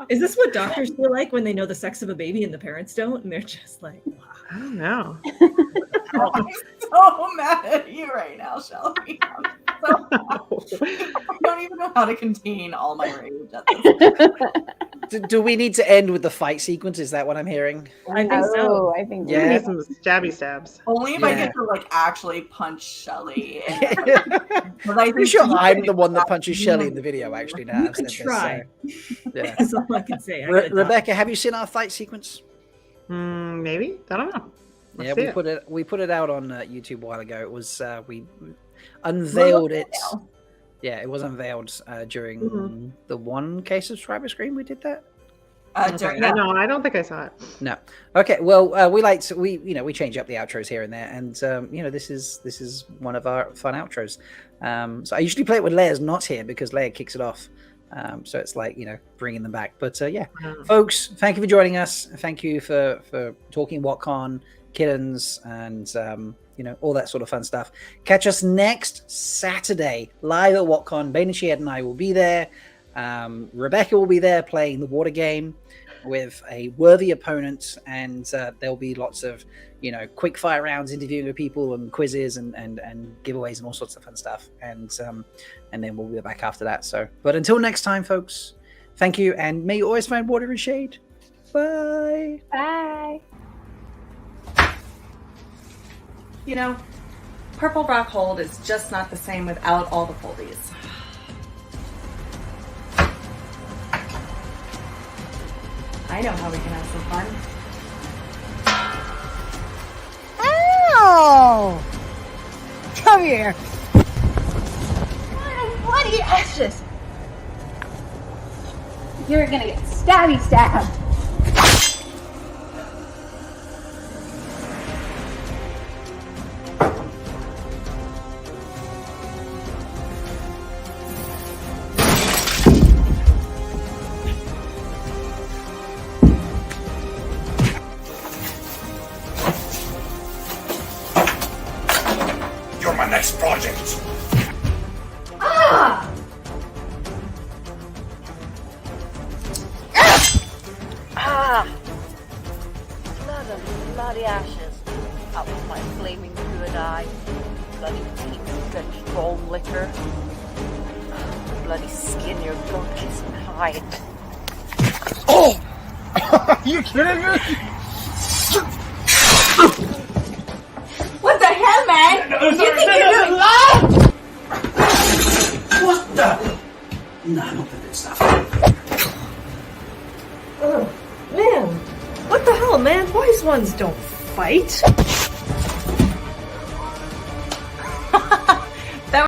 Is this what doctors feel like when they know the sex of a baby and the parents don't? And they're just like, wow. I don't know. I'm so mad at you right now, Shelly. I don't even know how to contain all my rage at this. do we need to end with the fight sequence? Is that what I'm hearing? I think so. I think Yeah. We need some stabby stabs. Only if I get to actually punch Shelly. Pretty sure I'm the one that punches Shelly in the video. Actually, now You I've could said this, try. so, yeah. That's all I can say. I gotta Rebecca, have you seen our fight sequence? Maybe. I don't know. Let's Yeah, see we put it out on YouTube a while ago. It was we unveiled it. Yeah, it was unveiled during the 1K subscriber stream. We did that. No, I don't think I saw it. No. Okay. Well, we change up the outros here and there, and this is one of our fun outros. So I usually play it with Leigh-A's not here because Leigh-A kicks it off. So it's like bringing them back. But folks, thank you for joining us. Thank you for talking WotCon, kittens, and all that sort of fun stuff. Catch us next Saturday live at WotCon. Bain&Chiad and I will be there. Rebecca will be there playing the water game with a worthy opponent, and there'll be lots of quick fire rounds, interviewing with people, and quizzes and giveaways and all sorts of fun stuff, and then we'll be back after that. So but until next time, folks, thank you, and may you always find water and shade. Bye. Purple Rock Hold is just not the same without all the foldies. I know how we can have some fun. Ow! Come here. Bloody ashes! You're gonna get stabby stabbed. You're my next project. Ah! Ah! Blood and bloody ashes. That was my flaming good eye. Bloody teeth and strong liquor. The bloody skin your gorgeous hide. Oh! Are you kidding me? What the hell, man? You think you're doing What the? Nah, not the good stuff. Oh, man. What the hell, man? Wise ones don't fight.